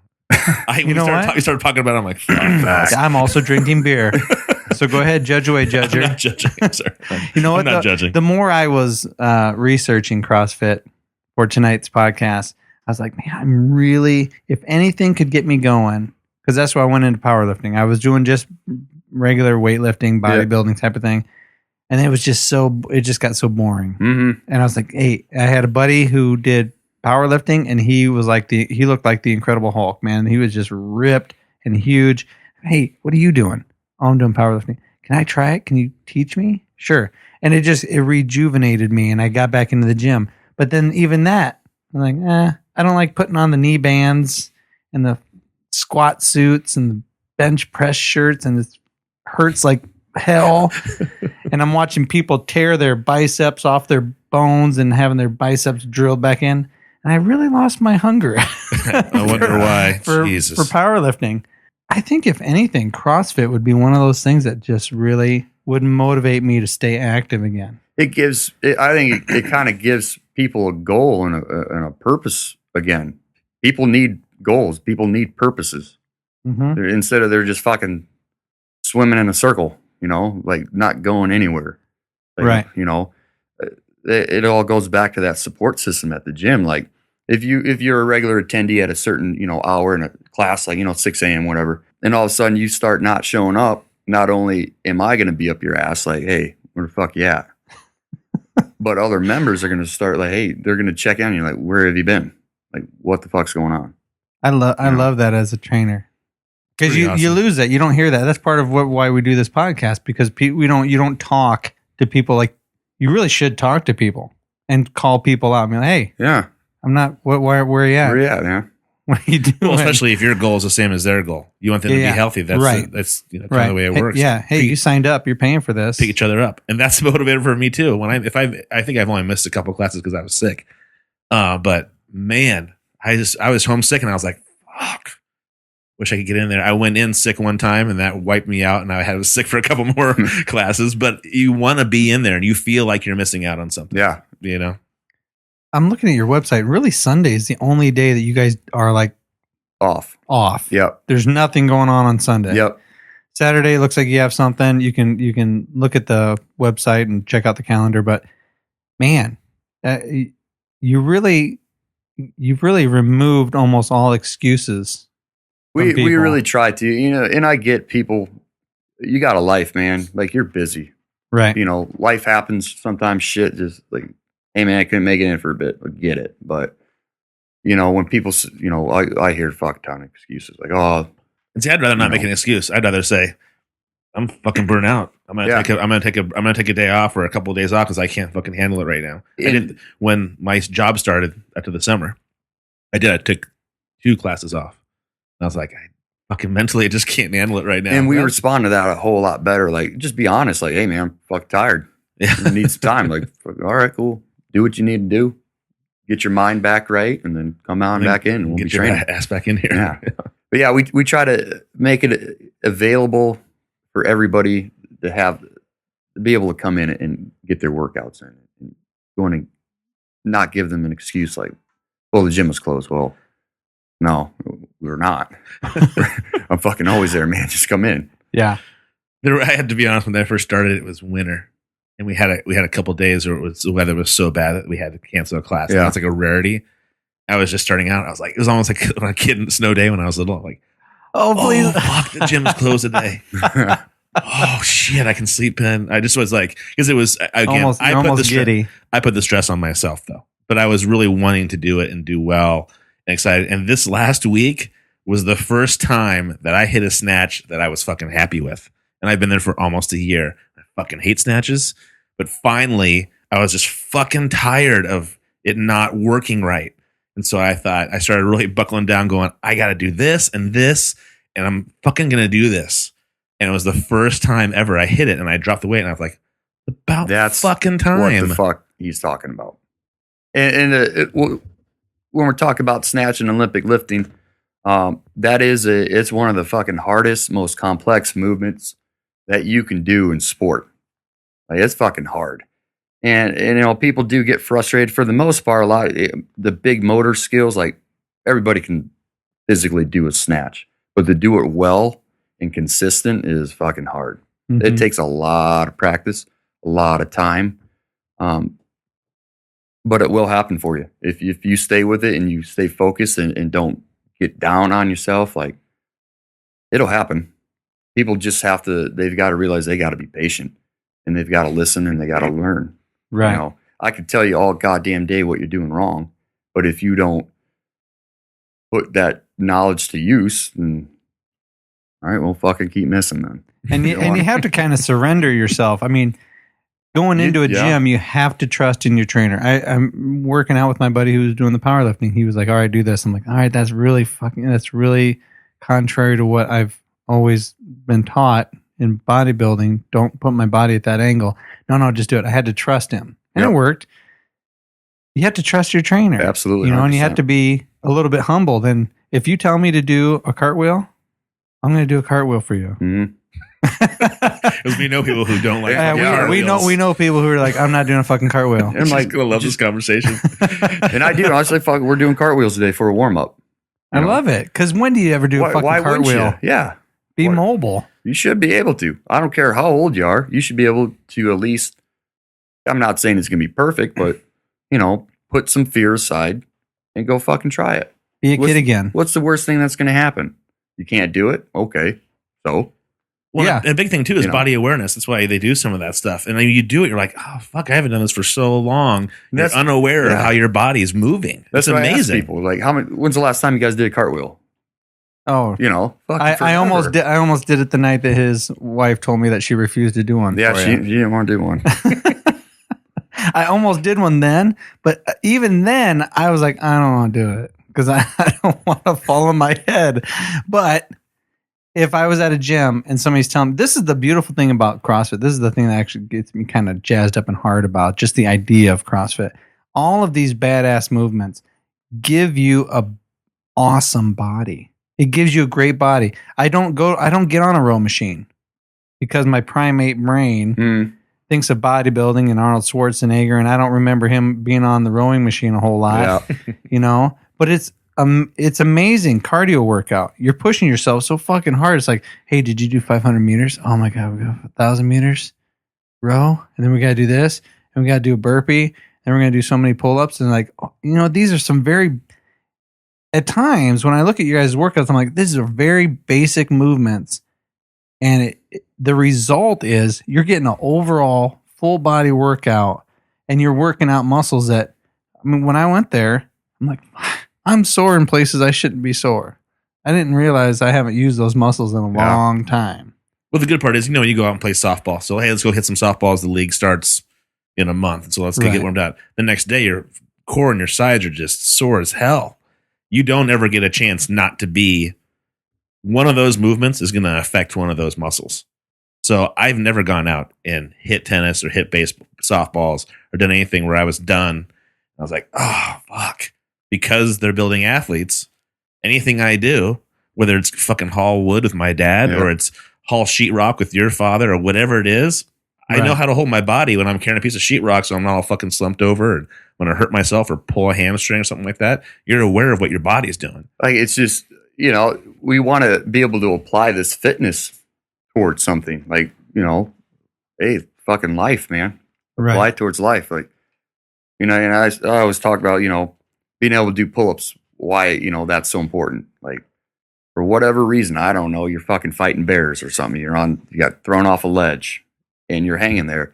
We started talking about it. I'm like, fuck. I'm also drinking beer. So go ahead, judge away, judger. I'm not judging. I'm sorry. You know what? I'm not judging. The more I was researching CrossFit for tonight's podcast, I was like, man, I'm really, if anything could get me going, because that's why I went into powerlifting. I was doing just regular weightlifting, bodybuilding type of thing. And it just got so boring. Mm-hmm. And I was like, hey, I had a buddy who did powerlifting, and he looked like the Incredible Hulk, man. He was just ripped and huge. Hey, what are you doing? Oh, I'm doing powerlifting. Can I try it? Can you teach me? Sure. And it rejuvenated me, and I got back into the gym. But then even that, I'm like, I don't like putting on the knee bands and the squat suits and the bench press shirts, and it hurts like hell. And I'm watching people tear their biceps off their bones and having their biceps drilled back in. And I really lost my hunger. I wonder why. For powerlifting. I think if anything, CrossFit would be one of those things that just really would motivate me to stay active again. I think it kind of gives people a goal and a purpose again. People need goals. People need purposes. Mm-hmm. Instead of they're just fucking swimming in a circle, like not going anywhere. Like, right. It all goes back to that support system at the gym. Like if you're a regular attendee at a certain, hour in a class, like, 6 a.m., whatever, and all of a sudden you start not showing up, not only am I going to be up your ass, like, hey, where the fuck you at? But other members are going to start like, hey, they're going to check in. You're like, where have you been? Like, what the fuck's going on? I love that as a trainer. Because you lose that. You don't hear that. That's part of why we do this podcast, because you don't talk to people like you really should talk to people and call people out and be like, hey, yeah, I'm not, where are you at? Where are you at, man? What are you doing? Well, especially if your goal is the same as their goal. You want them to be healthy. That's right. That's kind of the way it works. Hey, you signed up. You're paying for this. Pick each other up. And that's the motivator for me too. When I think I've only missed a couple classes because I was sick. But man, I was homesick and I was like, fuck. Wish I could get in there. I went in sick one time and that wiped me out, and I was sick for a couple more classes. But you want to be in there and you feel like you're missing out on something. Yeah. I'm looking at your website. Really, Sunday is the only day that you guys are like off. Yep. There's nothing going on Sunday. Yep. Saturday looks like you have something. You can look at the website and check out the calendar. But man, you've really removed almost all excuses. We really try to, and I get people, you got a life, man. Like, you're busy. Right. Life happens. Sometimes shit just like, hey man, I couldn't make it in for a bit. I get it. But, when people, I hear a fuck ton of excuses. Like, oh. See, I'd rather not make an excuse. I'd rather say, I'm fucking burnt out. I'm gonna take a day off or a couple of days off because I can't fucking handle it right now. When my job started after the summer, I took 2 classes off. I was like, I fucking mentally just can't handle it right now. And we respond to that a whole lot better. Like, just be honest. Like, hey, man, I'm fucking tired. Yeah. You need some time. Like, all right, cool. Do what you need to do. Get your mind back right, and then come out and back in. And we'll get your ass back in here. Yeah. But yeah, we try to make it available for everybody to be able to come in and get their workouts in. And going to not give them an excuse like, well, the gym was closed. Well, no, we're not. I'm fucking always there, man. Just come in. Yeah. I had to be honest, when I first started, it was winter. and we had a couple days where the weather was so bad that we had to cancel a class. Yeah. That's like a rarity. I was just starting out. I was like, it was almost like a kid in a snow day when I was little. I'm like, oh, please. Oh, fuck, the gym's closed today. Oh, shit, I can sleep in. I just was like, because it was, again, I put the stress on myself, though. But I was really wanting to do it and do well and excited. And this last week was the first time that I hit a snatch that I was fucking happy with. And I've been there for almost a year. I fucking hate snatches. But finally, I was just fucking tired of it not working right. And so I started really buckling down going, I got to do this, and I'm fucking going to do this. And it was the first time ever I hit it, and I dropped the weight, and I was like, that's fucking time. What the fuck he's talking about. And when we're talking about snatch and Olympic lifting, it's one of the fucking hardest, most complex movements that you can do in sport. Like, it's fucking hard. And people do get frustrated. For the most part, the big motor skills, like, everybody can physically do a snatch, but to do it well and consistent is fucking hard. Mm-hmm. It takes a lot of practice, a lot of time, but it will happen for you if you stay with it and you stay focused and don't get down on yourself. Like, it'll happen. People just they've got to realize they got to be patient, and they've got to listen, and they got to learn. Right. I could tell you all goddamn day what you're doing wrong, but if you don't put that knowledge to use, then all right, we'll fucking keep missing then. And you have to kind of surrender yourself. I mean, going into a gym, you have to trust in your trainer. I'm working out with my buddy who was doing the powerlifting. He was like, all right, do this. I'm like, all right, that's really contrary to what I've always been taught in bodybuilding. Don't put my body at that angle. No, just do it. I had to trust him. And it worked. You have to trust your trainer. Absolutely. And you have to be a little bit humble. Then if you tell me to do a cartwheel, I'm going to do a cartwheel for you. Mm-hmm. Because we know people who don't like we know people who are like, I'm not doing a fucking cartwheel. I'm like, gonna love this conversation. And I do. I say, fuck, we're doing cartwheels today for a warm up. I love it. Because when do you ever do a fucking cartwheel? Yeah. Be mobile. You should be able to. I don't care how old you are. You should be able to at least, I'm not saying it's going to be perfect, but, put some fear aside and go fucking try it. Be a kid again. What's the worst thing that's going to happen? You can't do it? Okay. So? Well, yeah. A big thing, too, is body awareness. That's why they do some of that stuff. And then you do it, you're like, oh, fuck, I haven't done this for so long. You're unaware of how your body is moving. That's amazing. I ask people, like, when's the last time you guys did a cartwheel? Oh, I almost did it the night that his wife told me that she refused to do one. Yeah, she didn't want to do one. I almost did one then, but even then, I was like, I don't want to do it because I don't want to fall on my head. But if I was at a gym and somebody's telling me, this is the beautiful thing about CrossFit. This is the thing that actually gets me kind of jazzed up and hard about just the idea of CrossFit. All of these badass movements give you a awesome body. It gives you a great body. I don't get on a row machine because my primate brain thinks of bodybuilding and Arnold Schwarzenegger, and I don't remember him being on the rowing machine a whole lot, but it's amazing cardio workout. You're pushing yourself so fucking hard. It's like, hey, did you do 500 meters? Oh my God, we got 1,000 meters row. And then we got to do this, and we got to do a burpee, and we're going to do so many pull-ups. And like, these are some very, at times when I look at you guys' workouts, I'm like, these are very basic movements. And the result is you're getting an overall full body workout, and you're working out muscles that, when I went there, I'm like, I'm sore in places I shouldn't be sore. I didn't realize I haven't used those muscles in a long time. Well, the good part is, you go out and play softball. So, hey, let's go hit some softballs. The league starts in a month. And so let's get warmed up. The next day, your core and your sides are just sore as hell. You don't ever get a chance not to be. One of those movements is going to affect one of those muscles. So I've never gone out and hit tennis or hit baseball, softballs, or done anything where I was done. I was like, oh, fuck. Because they're building athletes, anything I do, whether it's fucking haul wood with my dad or it's haul sheetrock with your father or whatever it is, I know how to hold my body when I'm carrying a piece of sheetrock so I'm not all fucking slumped over and when I hurt myself or pull a hamstring or something like that. You're aware of what your body's doing. Like, it's just, we want to be able to apply this fitness towards something. Like, hey, fucking life, man. apply it towards life. Like, and I always talk about, being able to do pull-ups, why, that's so important. Like, for whatever reason, I don't know, you're fucking fighting bears or something. You got thrown off a ledge and you're hanging there.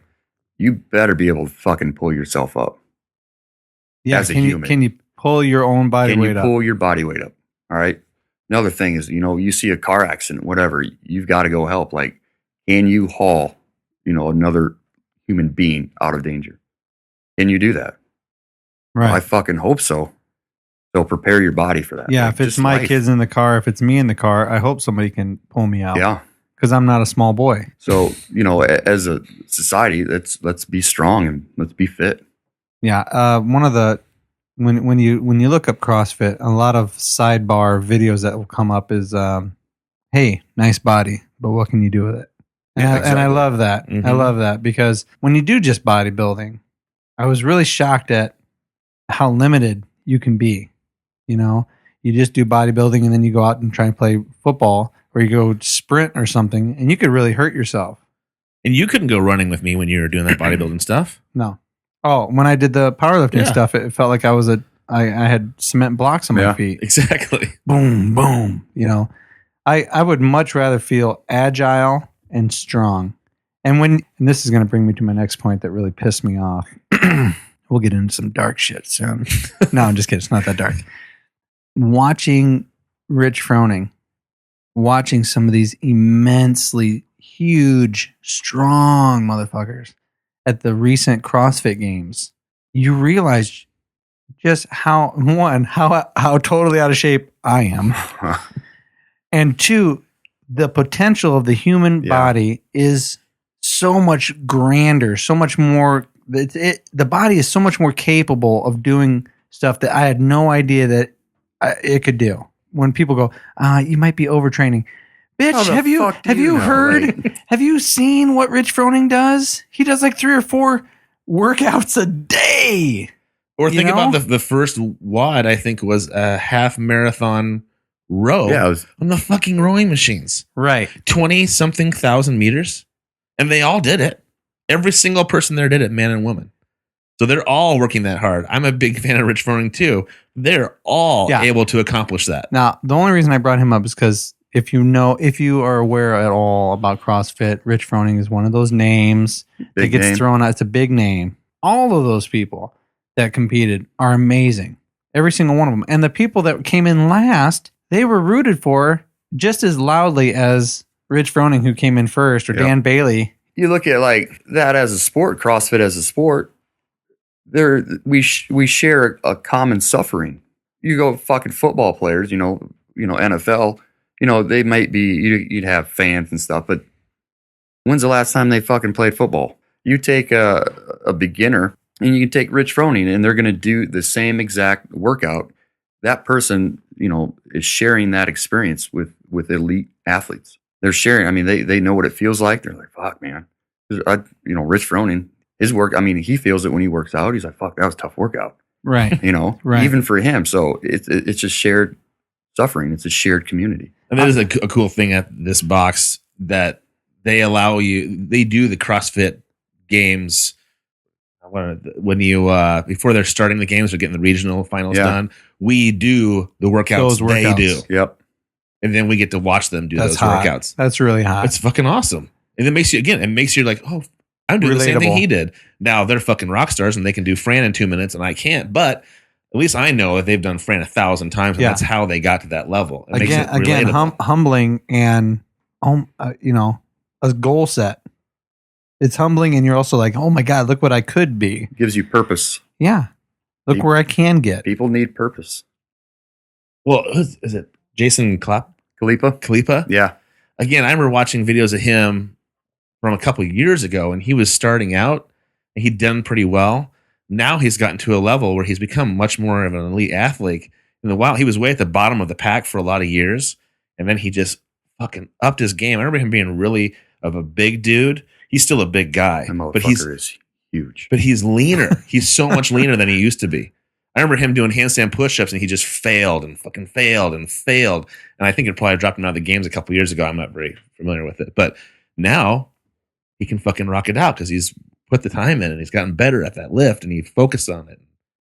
You better be able to fucking pull yourself up. Yeah. As a human. Can you pull your own body weight up? Can you pull your body weight up? All right. Another thing is, you see a car accident, whatever, you've got to go help. Like, can you haul, another human being out of danger? Can you do that? Right. Well, I fucking hope so. So prepare your body for that. Yeah. Like, if it's my kids in the car, if it's me in the car, I hope somebody can pull me out. Yeah. Because I'm not a small boy. So, as a society, let's be strong and let's be fit. Yeah. One of the, when you look up CrossFit, a lot of sidebar videos that will come up is, hey, nice body, but what can you do with it? And I love that. Mm-hmm. I love that because when you do just bodybuilding, I was really shocked at how limited you can be. You just do bodybuilding and then you go out and try and play football or you go sprint or something and you could really hurt yourself. And you couldn't go running with me when you were doing that bodybuilding stuff? No. Oh, when I did the powerlifting stuff, it felt like I had cement blocks on my feet. Exactly. Boom, boom. I would much rather feel agile and strong. And this is going to bring me to my next point that really pissed me off. We'll get into some dark shit soon. No, I'm just kidding. It's not that dark. Watching Rich Froning, watching some of these immensely huge, strong motherfuckers at the recent CrossFit Games, you realize just how totally out of shape I am. And two, the potential of the human body is so much grander, so much more. The body is so much more capable of doing stuff that I had no idea that it could do. When people go, you might be overtraining. Bitch, have you heard? Like, have you seen what Rich Froning does? He does like 3 or 4 workouts a day. Or think about the first WOD, I think, was a half marathon row on the fucking rowing machines. Right. 20-something thousand meters. And they all did it. Every single person there did it, man and woman. So they're all working that hard. I'm a big fan of Rich Froning too. They're all able to accomplish that. Now, the only reason I brought him up is because if you are aware at all about CrossFit, Rich Froning is one of those names that gets thrown out. It's a big name. All of those people that competed are amazing. Every single one of them. And the people that came in last, they were rooted for just as loudly as Rich Froning, who came in first, or Dan Bailey. You look at like that as a sport, CrossFit as a sport, we share a common suffering. You go fucking football players, NFL, they might be, you'd have fans and stuff, but when's the last time they fucking played football? You take a beginner and you can take Rich Froning and they're going to do the same exact workout. That person, is sharing that experience with elite athletes. They're sharing. I mean, they know what it feels like. They're like, fuck, man. Rich Froning, his work, I mean, he feels it when he works out. He's like, fuck, that was a tough workout. Right. Right. Even for him. So it's just shared suffering. It's a shared community. And that is a cool thing at this box that they allow you, they do the CrossFit Games when you, before they're starting the games or getting the regional finals done, we do the workouts they do. Yep. And then we get to watch them do those workouts. That's really hot. It's fucking awesome. And it makes you like, oh, I'm doing the same thing he did. Now they're fucking rock stars and they can do Fran in 2 minutes and I can't. But at least I know that they've done Fran 1,000 times and that's how they got to that level. It makes it relatable. Humbling and, a goal set. It's humbling and you're also like, oh my God, look what I could be. Gives you purpose. Yeah. Look where I can get. People need purpose. Well, is it Jason Khalipa? Yeah. Again, I remember watching videos of him from a couple of years ago, and he was starting out, and he'd done pretty well. Now he's gotten to a level where he's become much more of an elite athlete. In the while, he was way at the bottom of the pack for a lot of years, and then he just fucking upped his game. I remember him being really of a big dude. He's still a big guy, but is huge. But he's leaner. He's so much leaner than he used to be. I remember him doing handstand push-ups, and he just failed and fucking failed and failed. And I think it probably dropped him out of the games a couple years ago. I'm not very familiar with it, but now he can fucking rock it out because he's put the time in and he's gotten better at that lift and he focused on it.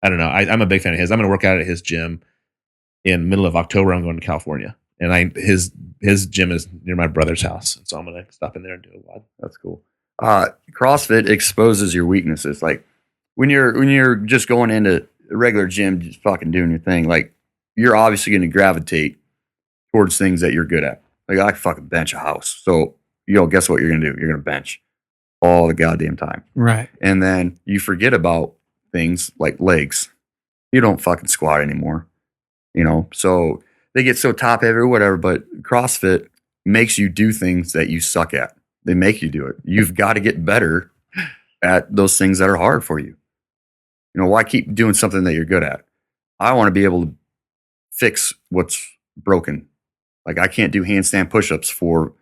I don't know. I'm a big fan of his. I'm going to work out at his gym in the middle of October. I'm going to California, and his gym is near my brother's house. So I'm going to stop in there and do a lot. That's cool. CrossFit exposes your weaknesses. Like when you're just going into a regular gym, just fucking doing your thing, like you're obviously going to gravitate towards things that you're good at. Like I can fucking bench a house. So, guess what you're going to do? You're going to bench all the goddamn time. Right. And then you forget about things like legs. You don't fucking squat anymore. So they get so top heavy or whatever, but CrossFit makes you do things that you suck at. They make you do it. You've got to get better at those things that are hard for you. Why keep doing something that you're good at? I want to be able to fix what's broken. Like I can't do handstand push-ups for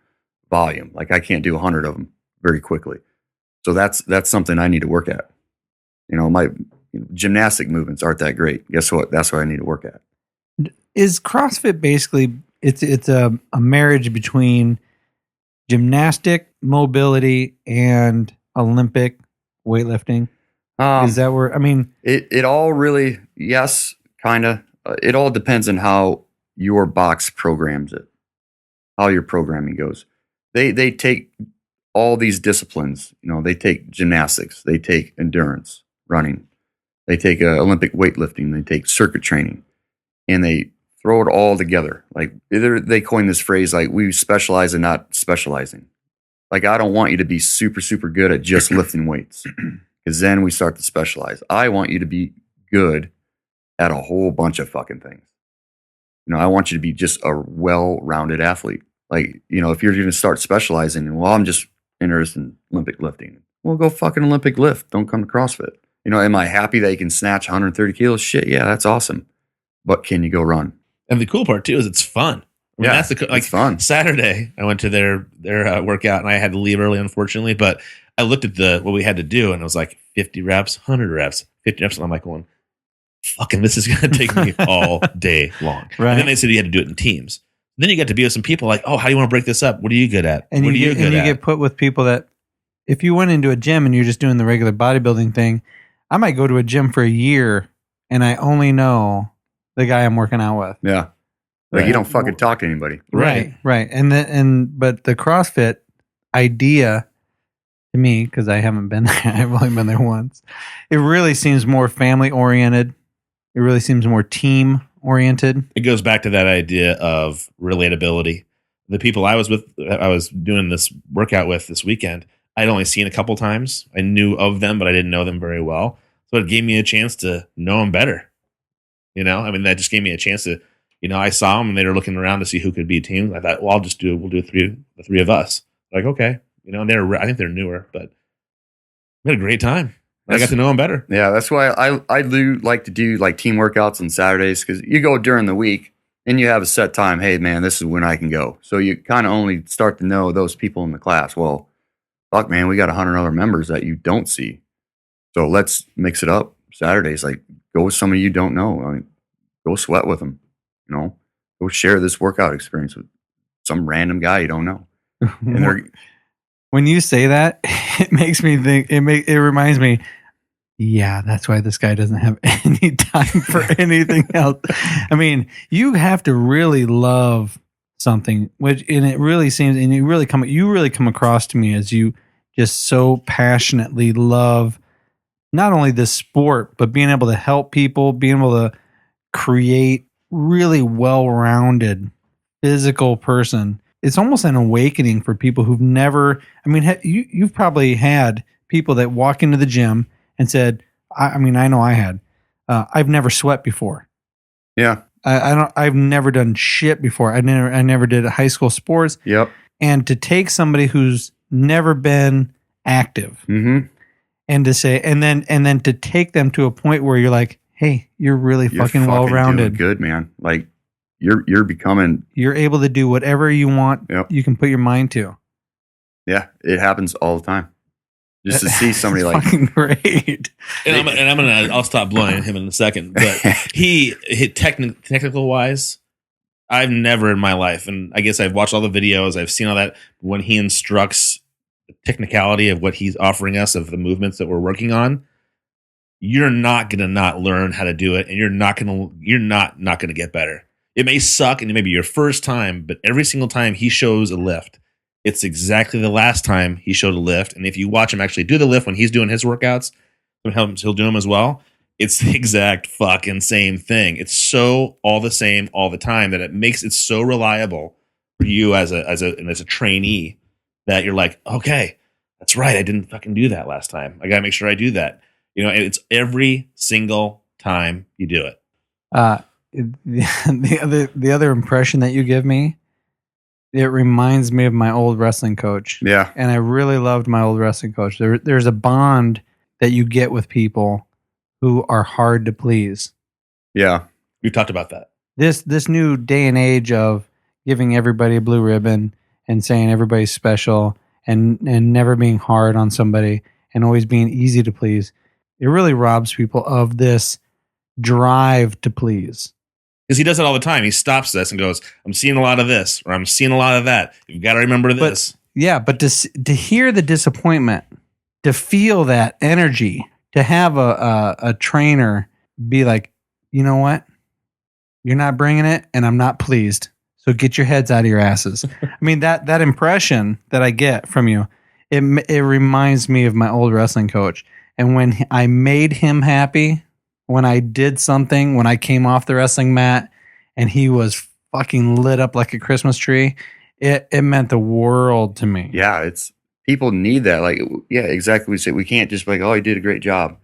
volume. Like I can't do 100 of them very quickly. So that's something I need to work at. My gymnastic movements aren't that great. Guess what? That's what I need to work at. Is CrossFit basically it's a marriage between gymnastic, mobility, and Olympic weightlifting? Is that where it all really, yes, kind of. It all depends on how your box programs it, how your programming goes. They take all these disciplines. They take gymnastics, they take endurance, running, they take Olympic weightlifting, they take circuit training, and they throw it all together. Like they coin this phrase like we specialize in not specializing. Like I don't want you to be super, super good at just lifting weights because then we start to specialize. I want you to be good at a whole bunch of fucking things. I want you to be just a well-rounded athlete. Like, if you're going to start specializing, well, I'm just interested in Olympic lifting. Well, go fucking Olympic lift. Don't come to CrossFit. Am I happy that you can snatch 130 kilos? Shit, yeah, that's awesome. But can you go run? And the cool part too is it's fun. That's it's fun. Saturday, I went to their workout and I had to leave early, unfortunately. But I looked at what we had to do, and it was like 50 reps, 100 reps, 50 reps, and I'm like going, fucking, this is going to take me all day long. Right. And then they said you had to do it in teams. Then you get to be with some people like, oh, how do you want to break this up? What are you good at? And what you get put with people that, if you went into a gym and you're just doing the regular bodybuilding thing, I might go to a gym for a year and I only know the guy I'm working out with. Yeah. Like you don't fucking talk to anybody. Right. But the CrossFit idea to me, because I haven't been there, I've only been there once, it really seems more family oriented. It really seems more team oriented. It goes back to that idea of relatability. The people I was doing this workout with this weekend, I'd only seen a couple times. I knew of them, but I didn't know them very well. So it gave me a chance to know them better. That just gave me a chance to, I saw them and they were looking around to see who could be teams. I thought, well, we'll do the three of us. Like, okay. I think they're newer, but we had a great time. I got to know them better. Yeah, that's why I do like to do like team workouts on Saturdays, because you go during the week and you have a set time. Hey, man, this is when I can go. So you kind of only start to know those people in the class. Well, fuck, man, we got 100 other members that you don't see. So let's mix it up. Saturdays, like go with somebody you don't know. Go sweat with them. Go share this workout experience with some random guy you don't know. And when you say that, it makes me think. It reminds me. Yeah, that's why this guy doesn't have any time for anything else. You have to really love something, and it really seems, and you really come across to me as you just so passionately love not only this sport, but being able to help people, being able to create really well-rounded physical person. It's almost an awakening for people who've never, you've probably had people that walk into the gym and said, I know I had, I've never sweat before. Yeah. I've never done shit before. I never did high school sports. Yep. And to take somebody who's never been active and to say, and then to take them to a point where you're like, hey, you're really fucking well-rounded. Good, man. Like you're becoming, you're able to do whatever you want. Yep. You can put your mind to. Yeah. It happens all the time. Just to see somebody like fucking great. I'll stop blowing him in a second, but he technical wise, I've never in my life, and I guess I've watched all the videos, I've seen all that, when he instructs technicality of what he's offering us, of the movements that we're working on, you're not going to not learn how to do it, and you're not going to get better. It may suck, and it may be your first time, but every single time he shows a lift, it's exactly the last time he showed a lift. And if you watch him actually do the lift when he's doing his workouts, he'll do them as well. It's the exact fucking same thing. It's so all the same all the time that it makes it so reliable for you as a trainee that you're like, okay, that's right. I didn't fucking do that last time. I got to make sure I do that. It's every single time you do it. The other impression that you give me, it reminds me of my old wrestling coach. Yeah. And I really loved my old wrestling coach. There's a bond that you get with people who are hard to please. Yeah. We've talked about that. This new day and age of giving everybody a blue ribbon and saying everybody's special and never being hard on somebody and always being easy to please, it really robs people of this drive to please. Because he does it all the time. He stops us and goes, I'm seeing a lot of this, or I'm seeing a lot of that. You've got to remember this. But to hear the disappointment, to feel that energy, to have a trainer be like, you know what? You're not bringing it, and I'm not pleased. So get your heads out of your asses. I mean, that impression that I get from you, it reminds me of my old wrestling coach. And when I made him happy, when I did something, when I came off the wrestling mat and he was fucking lit up like a Christmas tree, it meant the world to me. Yeah, people need that. Like, yeah, exactly. We say we can't just be like, oh, you did a great job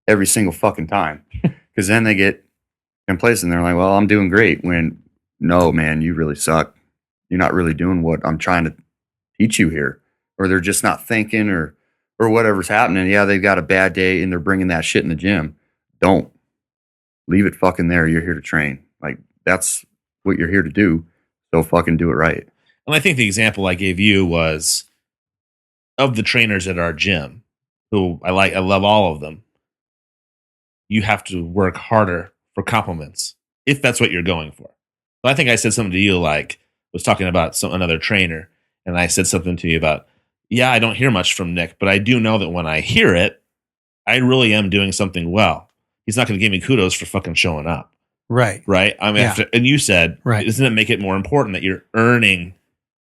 every single fucking time. Because then they get complacent. They're like, well, I'm doing great. When, no, man, you really suck. You're not really doing what I'm trying to teach you here. Or they're just not thinking or whatever's happening. Yeah, they've got a bad day and they're bringing that shit in the gym. Don't. Leave it fucking there. You're here to train. Like, that's what you're here to do. So fucking do it right. And I think the example I gave you was of the trainers at our gym, who I love all of them. You have to work harder for compliments if that's what you're going for. But I think I said something to you, like, was talking about another trainer, and I said something to you about, yeah, I don't hear much from Nick, but I do know that when I hear it, I really am doing something well. He's not going to give me kudos for fucking showing up. Right. Right. I mean, and you said, right, doesn't it make it more important that you're earning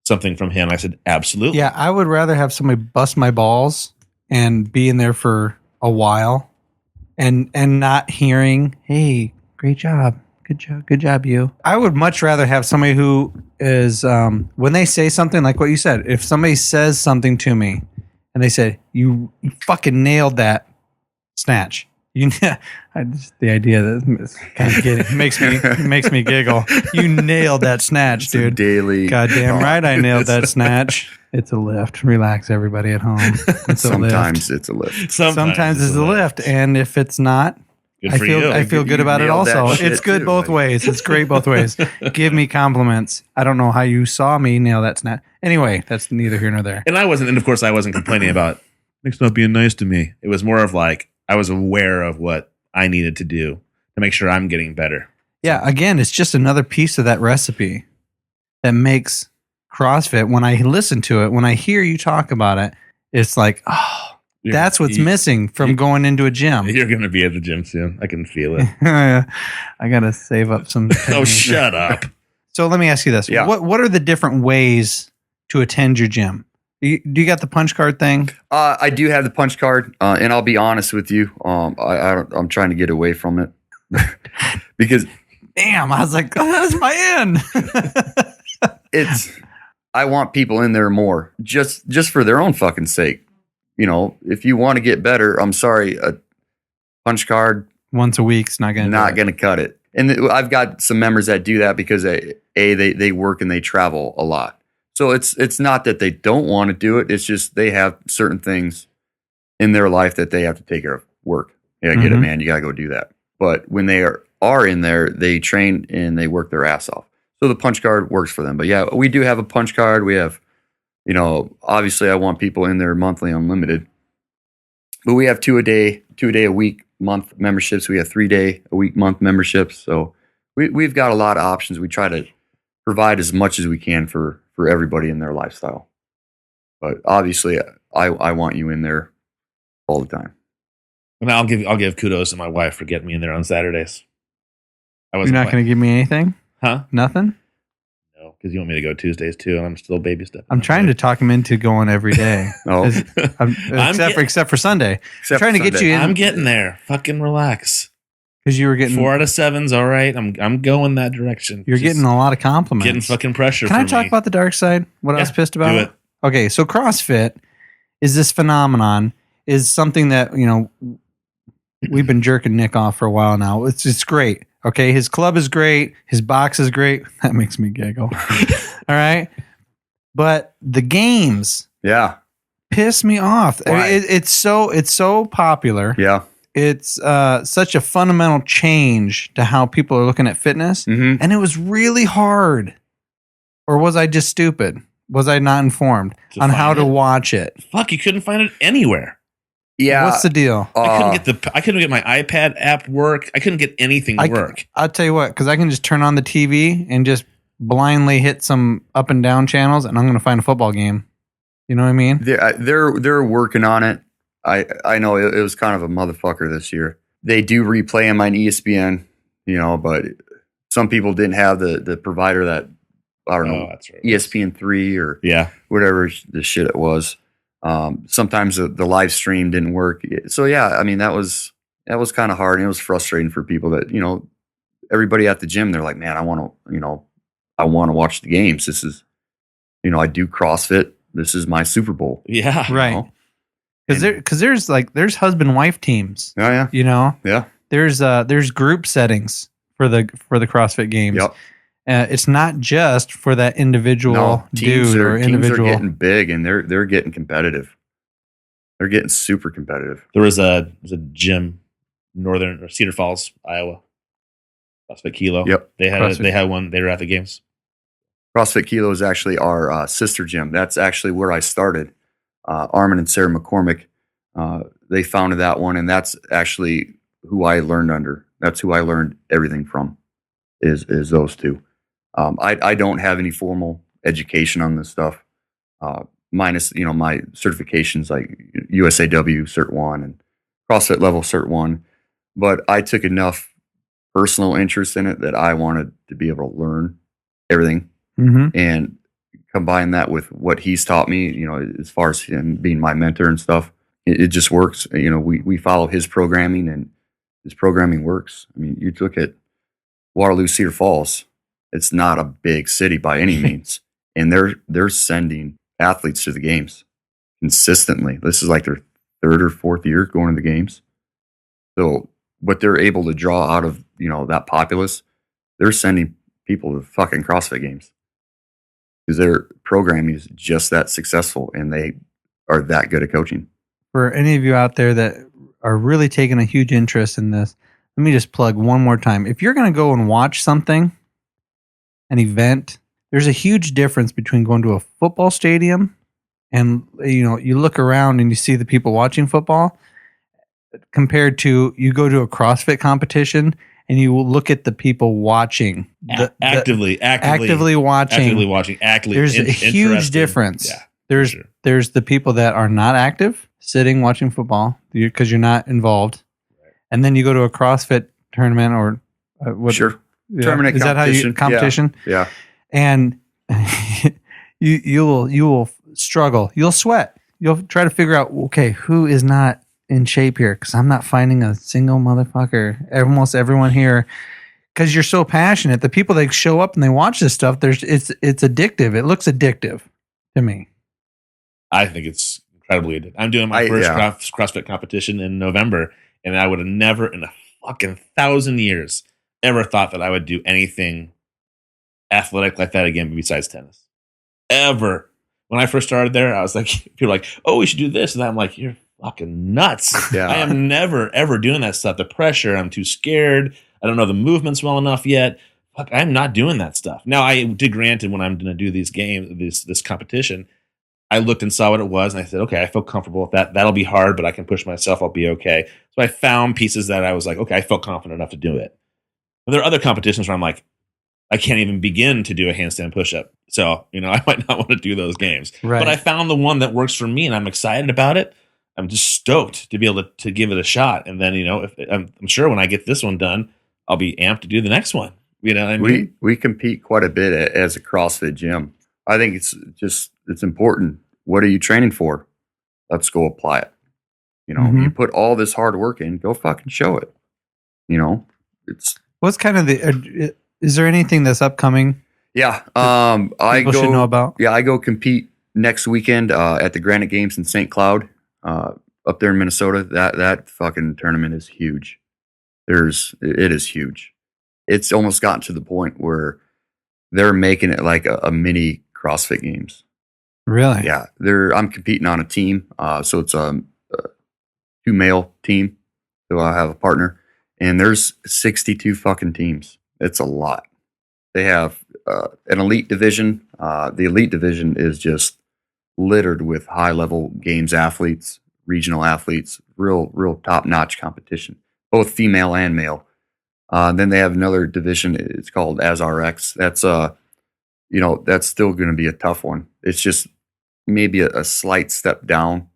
something from him? I said, absolutely. Yeah. I would rather have somebody bust my balls and be in there for a while and not hearing, hey, great job. Good job, you. I would much rather have somebody who is, when they say something like what you said, if somebody says something to me and they say, you fucking nailed that snatch. The idea that kind of makes me giggle. You nailed that snatch, dude. Daily. Goddamn right, I nailed that snatch. It's a lift. Relax, everybody at home. Sometimes it's a lift. Sometimes it's a lift, and if it's not, I feel good about it. Also, it's good both ways. It's great both ways. Give me compliments. I don't know how you saw me nail that snatch. Anyway, that's neither here nor there. And of course, I wasn't complaining about Nick's not being nice to me. It was more of like, I was aware of what I needed to do to make sure I'm getting better. Yeah, again, it's just another piece of that recipe that makes CrossFit, when I listen to it, when I hear you talk about it, it's like, oh, that's what's missing from going into a gym. You're going to be at the gym soon. I can feel it. I got to save up some pennies. Oh, shut up. So let me ask you this. Yeah. What are the different ways to attend your gym? Do you got the punch card thing? I do have the punch card, and I'll be honest with you. I'm trying to get away from it because, damn, I was like, oh, that's my end. I want people in there more, just for their own fucking sake. You know, if you want to get better, I'm sorry, a punch card once a week's not going to cut it. And I've got some members that do that because they work and they travel a lot. So it's not that they don't want to do it. It's just they have certain things in their life that they have to take care of. Work. Yeah, I get it, man. You got to go do that. But when they are in there, they train and they work their ass off. So the punch card works for them. But yeah, we do have a punch card. We have, obviously I want people in there monthly unlimited. But we have 2 a day a week, month memberships. We have 3 day a week, month memberships. So we've got a lot of options. We try to provide as much as we can for everybody in their lifestyle. But obviously, I want you in there all the time. And I'll give kudos to my wife for getting me in there on Saturdays. You're not going to give me anything? Huh? Nothing? No, because you want me to go Tuesdays too, and I'm still baby stepping. I'm trying to talk him into going every day. Except for Sunday. I'm trying to get you in. I'm getting there. Fucking relax. Because you were getting 4 out of 7's all right. I'm going that direction. You're getting a lot of compliments. Getting fucking pressure. Can I talk about the dark side? What I was pissed about? Do it. Okay, so CrossFit is this phenomenon, is something that, you know, we've been jerking Nick off for a while now. It's great. Okay, his club is great. His box is great. That makes me giggle. All right, but the games, piss me off. I mean, it's so popular. Yeah. It's such a fundamental change to how people are looking at fitness. Mm-hmm. And it was really hard. Or was I just stupid? Was I not informed on how to watch it? Fuck, you couldn't find it anywhere. Yeah. What's the deal? I couldn't get my iPad app work. I couldn't get anything to work. I'll tell you what, because I can just turn on the TV and just blindly hit some up and down channels, and I'm going to find a football game. You know what I mean? They're working on it. I know it was kind of a motherfucker this year. They do replay them on ESPN, you know, but some people didn't have the provider that, I don't know, that's right. ESPN3 or whatever the shit it was. Sometimes the live stream didn't work. So yeah, I mean, that was kind of hard, and it was frustrating for people that, you know, everybody at the gym, they're like, man, I want to watch the games. This is, you know, I do CrossFit. This is my Super Bowl. Yeah. Right. Because there's husband wife teams. Oh yeah. You know. Yeah. There's group settings for the CrossFit games. Yep. It's not just for that individual dude or individual. Teams are getting big, and they're getting competitive. They're getting super competitive. There was a gym, northern or Cedar Falls, Iowa, CrossFit Kilo. Yep. They had one. They were at the games. CrossFit Kilo is actually our sister gym. That's actually where I started. Armin and Sarah McCormick, they founded that one, and that's actually who I learned under. That's who I learned everything from. Is those two. I don't have any formal education on this stuff, minus, you know, my certifications like USAW Cert 1 and CrossFit Level Cert 1. But I took enough personal interest in it that I wanted to be able to learn everything and combine that with what he's taught me, you know, as far as him being my mentor and stuff. It just works. You know, we follow his programming, and his programming works. I mean, you look at Waterloo, Cedar Falls. It's not a big city by any means, and they're sending athletes to the games consistently. This is like their 3rd or 4th year going to the games. So what they're able to draw out of, you know, that populace, they're sending people to fucking CrossFit games because their programming is just that successful, and they are that good at coaching. For any of you out there that are really taking a huge interest in this, let me just plug one more time. If you're going to go and watch something, an event, there's a huge difference between going to a football stadium and, you know, you look around and you see the people watching football compared to you go to a CrossFit competition and you will look at the people watching. Actively watching. There's a huge difference. Yeah, there's the people that are not active, sitting, watching football because you're not involved. And then you go to a CrossFit tournament or tournament. Is that how you competition? Yeah. And you will struggle. You'll sweat. You'll try to figure out, okay, who is not in shape here? Because I'm not finding a single motherfucker. Almost everyone here, because you're so passionate. The people that show up and they watch this stuff, it's addictive. It looks addictive to me. I think it's incredibly addictive. I'm doing my first CrossFit competition in November. And I would have never in a fucking 1,000 years ever thought that I would do anything athletic like that again besides tennis. Ever. When I first started there, I was like, people were like, oh, we should do this. And I'm like, you're fucking nuts. Yeah. I am never, ever doing that stuff. The pressure, I'm too scared. I don't know the movements well enough yet. Fuck, I'm not doing that stuff. Now, I did granted when I'm going to do these games, this competition, I looked and saw what it was, and I said, okay, I feel comfortable with that. That'll be hard, but I can push myself. I'll be okay. So I found pieces that I was like, okay, I felt confident enough to do it. But there are other competitions where I'm like, I can't even begin to do a handstand push-up. So, I might not want to do those games. Right. But I found the one that works for me, and I'm excited about it. I'm just stoked to be able to give it a shot. And then, if I'm sure when I get this one done, I'll be amped to do the next one. You know what I mean? We compete quite a bit as a CrossFit gym. I think it's important. What are you training for? Let's go apply it. You put all this hard work in, go fucking show it. It's what's kind of is there anything that's upcoming? Yeah. People should know about. Yeah, I go compete next weekend at the Granite Games in St. Cloud, up there in Minnesota. That fucking tournament is huge. It is huge. It's almost gotten to the point where they're making it like a mini CrossFit Games. Really? Yeah. I'm competing on a team. So it's a 2-male team. So I have a partner, and there's 62 fucking teams. It's a lot. They have an elite division. The elite division is just littered with high-level games athletes, regional athletes, real top-notch competition, both female and male. Then they have another division. It's called ASRX. That's that's still going to be a tough one. It's just maybe a slight step down.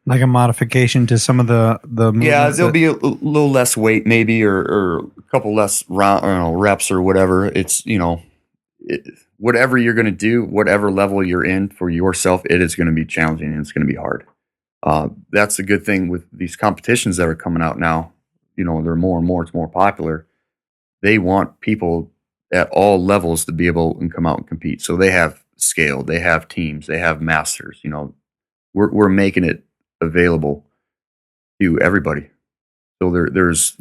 Like a modification to some of the yeah, there'll be a little less weight maybe, or a couple less reps or whatever. It's whatever you're going to do, whatever level you're in for yourself, it is going to be challenging and it's going to be hard. That's a good thing with these competitions that are coming out now. They're more and more, it's more popular. They want people at all levels to be able to come out and compete. So they have scale, they have teams, they have masters. We're making it available to everybody. So there's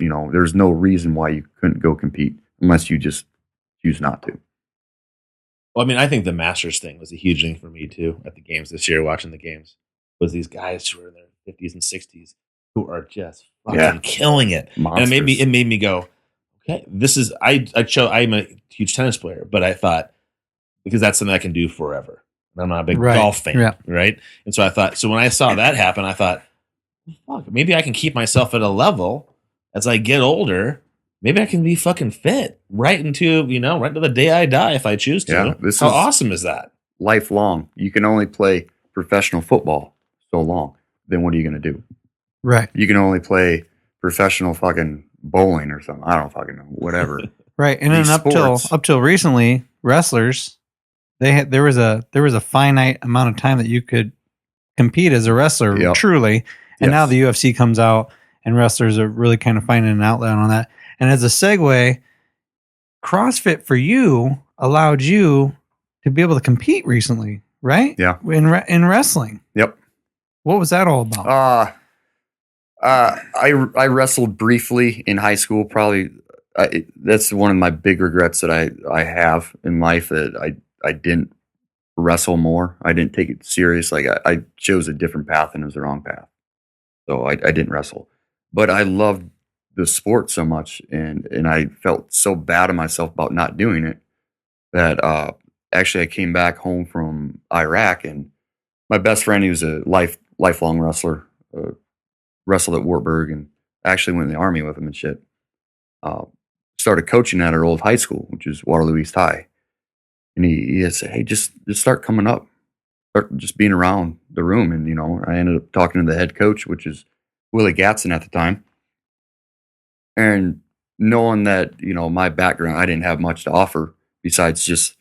no reason why you couldn't go compete unless you just choose not to. Well, I think the Masters thing was a huge thing for me too at the games this year. Watching the games was these guys who are in their 50s and 60s who are just fucking killing it. Monsters. And it made me go, okay, this is I'm a huge tennis player, but I thought, because that's something I can do forever. I'm not a big golf fan, right? And so I thought, when I saw that happen, I thought, fuck, maybe I can keep myself at a level as I get older. Maybe I can be fucking fit right into the day I die if I choose to. Yeah, How awesome is that? Lifelong. You can only play professional football so long. Then what are you going to do? Right. You can only play professional fucking bowling or something. I don't fucking know. Whatever. Right. And then up till recently, wrestlers, there was a finite amount of time that you could compete as a wrestler, truly. And now the UFC comes out and wrestlers are really kind of finding an outlet on that. And as a segue, CrossFit for you allowed you to be able to compete recently, right? Yeah. In wrestling. Yep. What was that all about? I wrestled briefly in high school. Probably that's one of my big regrets that I have in life, that I didn't wrestle more. I didn't take it serious. Like I chose a different path and it was the wrong path. So I didn't wrestle, but I loved the sport so much. And I felt so bad of myself about not doing it that, actually I came back home from Iraq, and my best friend, he was a lifelong wrestler, wrestled at Wartburg, and actually went in the army with him and shit. Started coaching at our old high school, which is Waterloo East High. And he said, hey, just start coming up, start just being around the room. And, I ended up talking to the head coach, which is Willie Gatson at the time. And knowing that, my background, I didn't have much to offer besides just,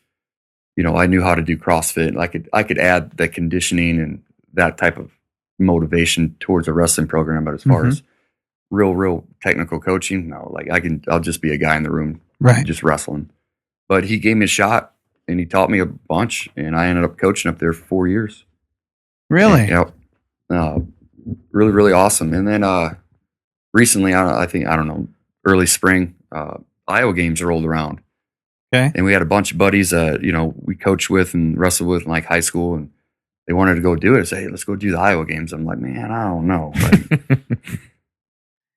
I knew how to do CrossFit. I could add the conditioning and that type of motivation towards a wrestling program. But as far as real technical coaching, no, I'll just be a guy in the room, right, just wrestling. But he gave me a shot and he taught me a bunch, and I ended up coaching up there for 4 years. Really? Yep. Really, really awesome. And then recently, early spring, Iowa games rolled around. Okay. And we had a bunch of buddies we coached with and wrestled with in high school, and they wanted to go do it. I said, hey, let's go do the Iowa games. I'm like, man, I don't know.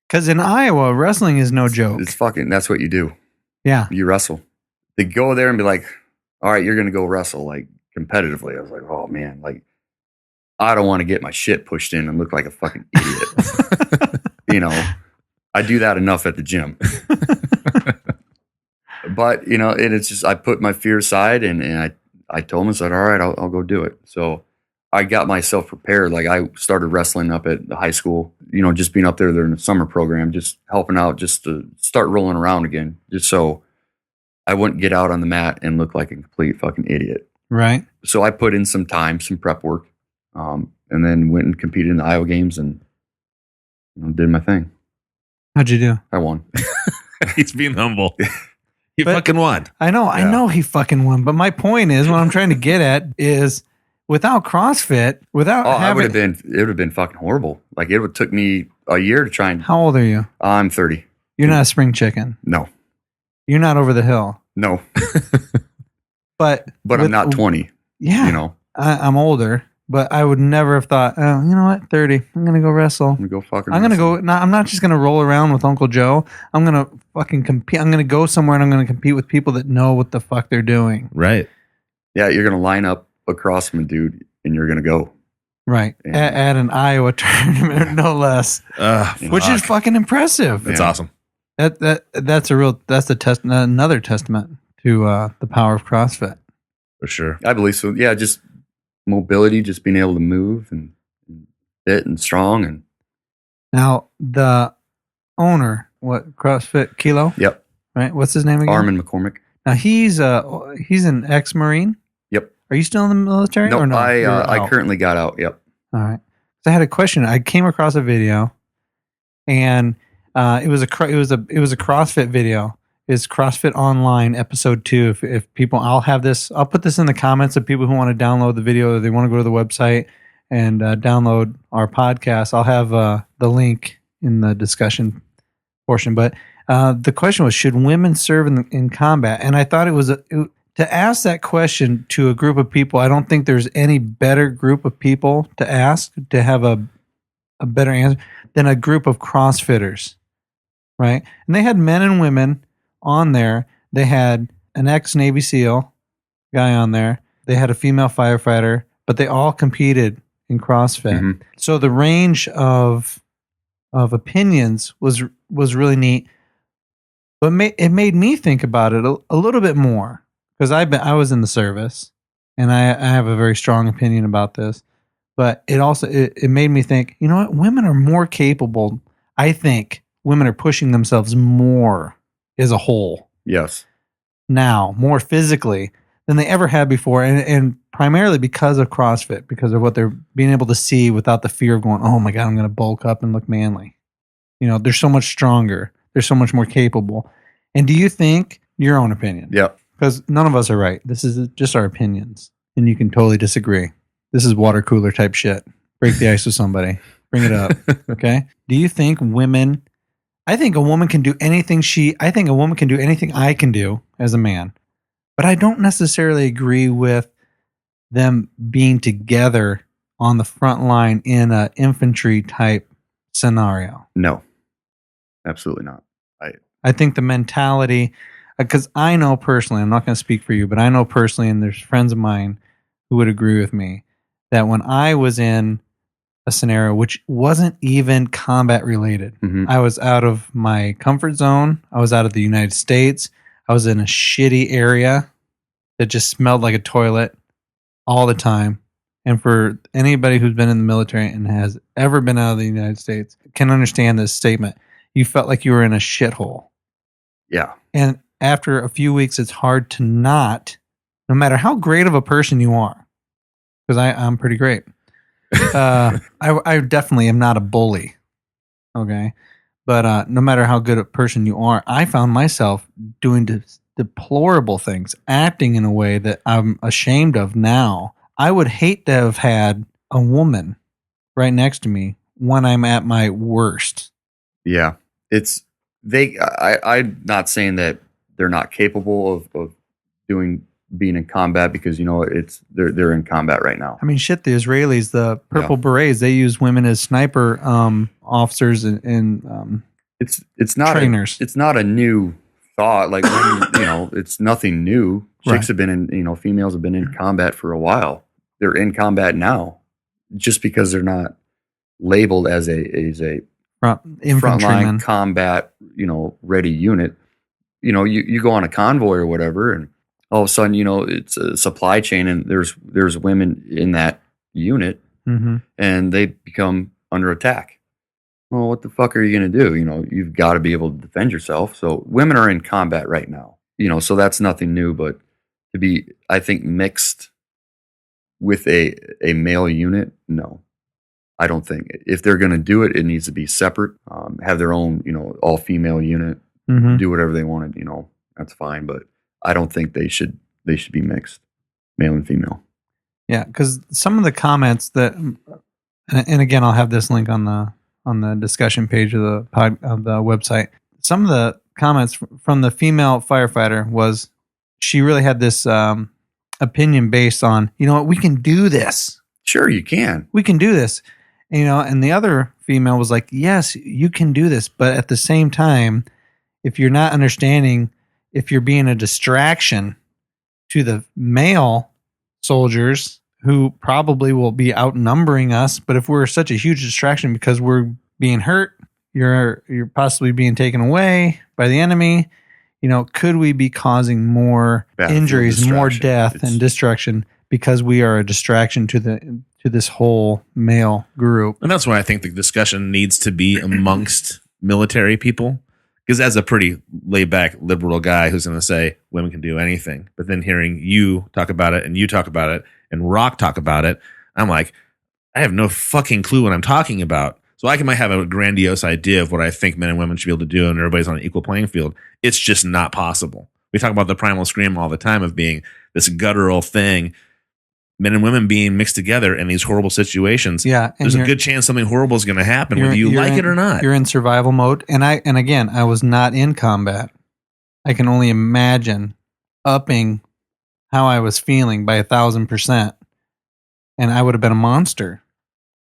Because in Iowa, wrestling is no joke. It's that's what you do. Yeah. You wrestle. To go there and be like, all right, you're going to go wrestle competitively. I was like, oh man, I don't want to get my shit pushed in and look like a fucking idiot. I do that enough at the gym. But you know, and it's just I put my fear aside, and I told him, I said, all right, I'll go do it. So I got myself prepared. Like I started wrestling up at the high school, you know, just being up there in the summer program, just helping out, just to start rolling around again, just so I wouldn't get out on the mat and look like a complete fucking idiot. Right. So I put in some time, some prep work, and then went and competed in the Iowa games and did my thing. How'd you do? I won. He's being humble. He fucking won. I know he fucking won. But my point is, what I'm trying to get at is, without CrossFit, it would have been fucking horrible. Like it would took me a year to try and. How old are you? I'm 30. You're not a spring chicken. No. You're not over the hill. No. but I'm not 20. Yeah. You know, I'm older. But I would never have thought, oh, you know what? 30. I'm going to go wrestle. I'm going to go. I'm not just going to roll around with Uncle Joe. I'm going to fucking compete. I'm going to go somewhere and I'm going to compete with people that know what the fuck they're doing. Right. Yeah. You're going to line up across from a dude and you're going to go. Right. At an Iowa tournament, no less. Which is fucking impressive. That's awesome. That's another testament to the power of CrossFit. For sure. I believe so. Yeah. Just mobility, just being able to move and fit and strong. And now the owner, what, CrossFit Kilo? Yep. Right. What's his name again? Armin McCormick. Now he's an ex-Marine. Yep. Are you still in the military? No, or no? I currently got out. Yep. All right. So I had a question. I came across a video, and it was a CrossFit video. Is CrossFit Online episode 2. If people, I'll put this in the comments of people who want to download the video, or they want to go to the website and download our podcast. I'll have the link in the discussion portion. But the question was, should women serve in combat? And I thought it was to ask that question to a group of people. I don't think there's any better group of people to ask to have a better answer than a group of CrossFitters, right? And they had men and women on there. They had an ex-Navy SEAL guy on there. They had a female firefighter, but they all competed in CrossFit. Mm-hmm. So the range of opinions was really neat. But it made me think about it a little bit more, because I was in the service, and I have a very strong opinion about this. But it also it made me think, you know what? Women are more capable. I think women are pushing themselves more as a whole. Yes. Now, more physically than they ever had before. And primarily because of CrossFit, because of what they're being able to see without the fear of going, oh my God, I'm going to bulk up and look manly. You know, they're so much stronger. They're so much more capable. And do you think, your own opinion? Yeah. Because none of us are right. This is just our opinions. And you can totally disagree. This is water cooler type shit. Break the ice with somebody. Bring it up. Okay? Do you think women... I think a woman can do anything I can do as a man. But I don't necessarily agree with them being together on the front line in an infantry type scenario. No, absolutely not. I think the mentality, because I know personally, I'm not going to speak for you, but I know personally, and there's friends of mine who would agree with me, that when I was in a scenario which wasn't even combat related. Mm-hmm. I was out of my comfort zone. I was out of the United States. I was in a shitty area that just smelled like a toilet all the time. And for anybody who's been in the military and has ever been out of the United States can understand this statement. You felt like you were in a shithole. Yeah. And after a few weeks, it's hard to not, no matter how great of a person you are, because I'm pretty great. I definitely am not a bully. Okay. But no matter how good a person you are, I found myself doing deplorable things, acting in a way that I'm ashamed of now. I would hate to have had a woman right next to me when I'm at my worst. Yeah. I'm not saying that they're not capable of being in combat, because they're in combat right now. I mean, shit, the Israelis, the purple berets, they use women as sniper officers and it's not trainers. It's not a new thought. Like it's nothing new. Chicks have been in, females have been in combat for a while. They're in combat now, just because they're not labeled as a frontline combat ready unit. you go on a convoy or whatever, and all of a sudden, it's a supply chain, and there's women in that unit, and they become under attack. Well, what the fuck are you going to do? You've got to be able to defend yourself. So women are in combat right now, so that's nothing new, but to be, I think, mixed with a male unit, no. I don't think. If they're going to do it, it needs to be separate, have their own, all female unit, do whatever they wanted, that's fine. But I don't think they should be mixed, male and female. Yeah. Cause some of the comments that, and again, I'll have this link on the discussion page of the website. Some of the comments from the female firefighter was, she really had this, opinion based on, we can do this. Sure. You can. We can do this. And the other female was like, yes, you can do this. But at the same time, if you're not understanding, if you're being a distraction to the male soldiers who probably will be outnumbering us, but if we're such a huge distraction because we're being hurt, you're possibly being taken away by the enemy, could we be causing more injuries, more death and destruction because we are a distraction to this whole male group? And that's why I think the discussion needs to be amongst military people. Because as a pretty laid-back liberal guy who's going to say women can do anything, but then hearing you talk about it and you talk about it and Rock talk about it, I'm like, I have no fucking clue what I'm talking about. So I might have a grandiose idea of what I think men and women should be able to do and everybody's on an equal playing field. It's just not possible. We talk about the primal scream all the time of being this guttural thing. Men and women being mixed together in these horrible situations. Yeah, there's a good chance something horrible is going to happen, whether you like it or not. You're in survival mode. And again, I was not in combat. I can only imagine upping how I was feeling by 1,000%. And I would have been a monster.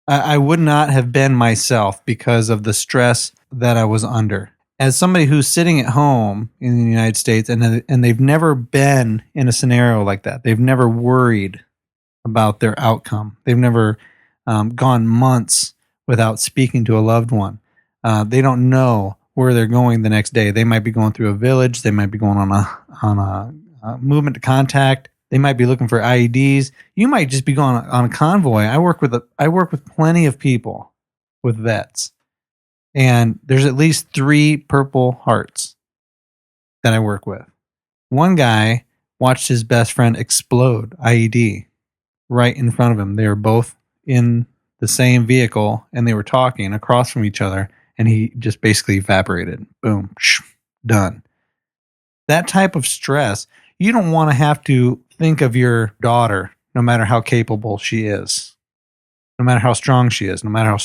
I would not have been myself because of the stress that I was under. As somebody who's sitting at home in the United States and they've never been in a scenario like that, they've never worried about their outcome. They've never gone months without speaking to a loved one. They don't know where they're going the next day. They might be going through a village. They might be going on a movement to contact. They might be looking for IEDs. You might just be going on a convoy. I work with plenty of people with vets, and there's at least 3 Purple Hearts that I work with. One guy watched his best friend explode IED right in front of him. They were both in the same vehicle and they were talking across from each other, and he just basically evaporated. Boom, done. That type of stress, you don't want to have to think of your daughter, no matter how capable she is, no matter how strong she is, no matter how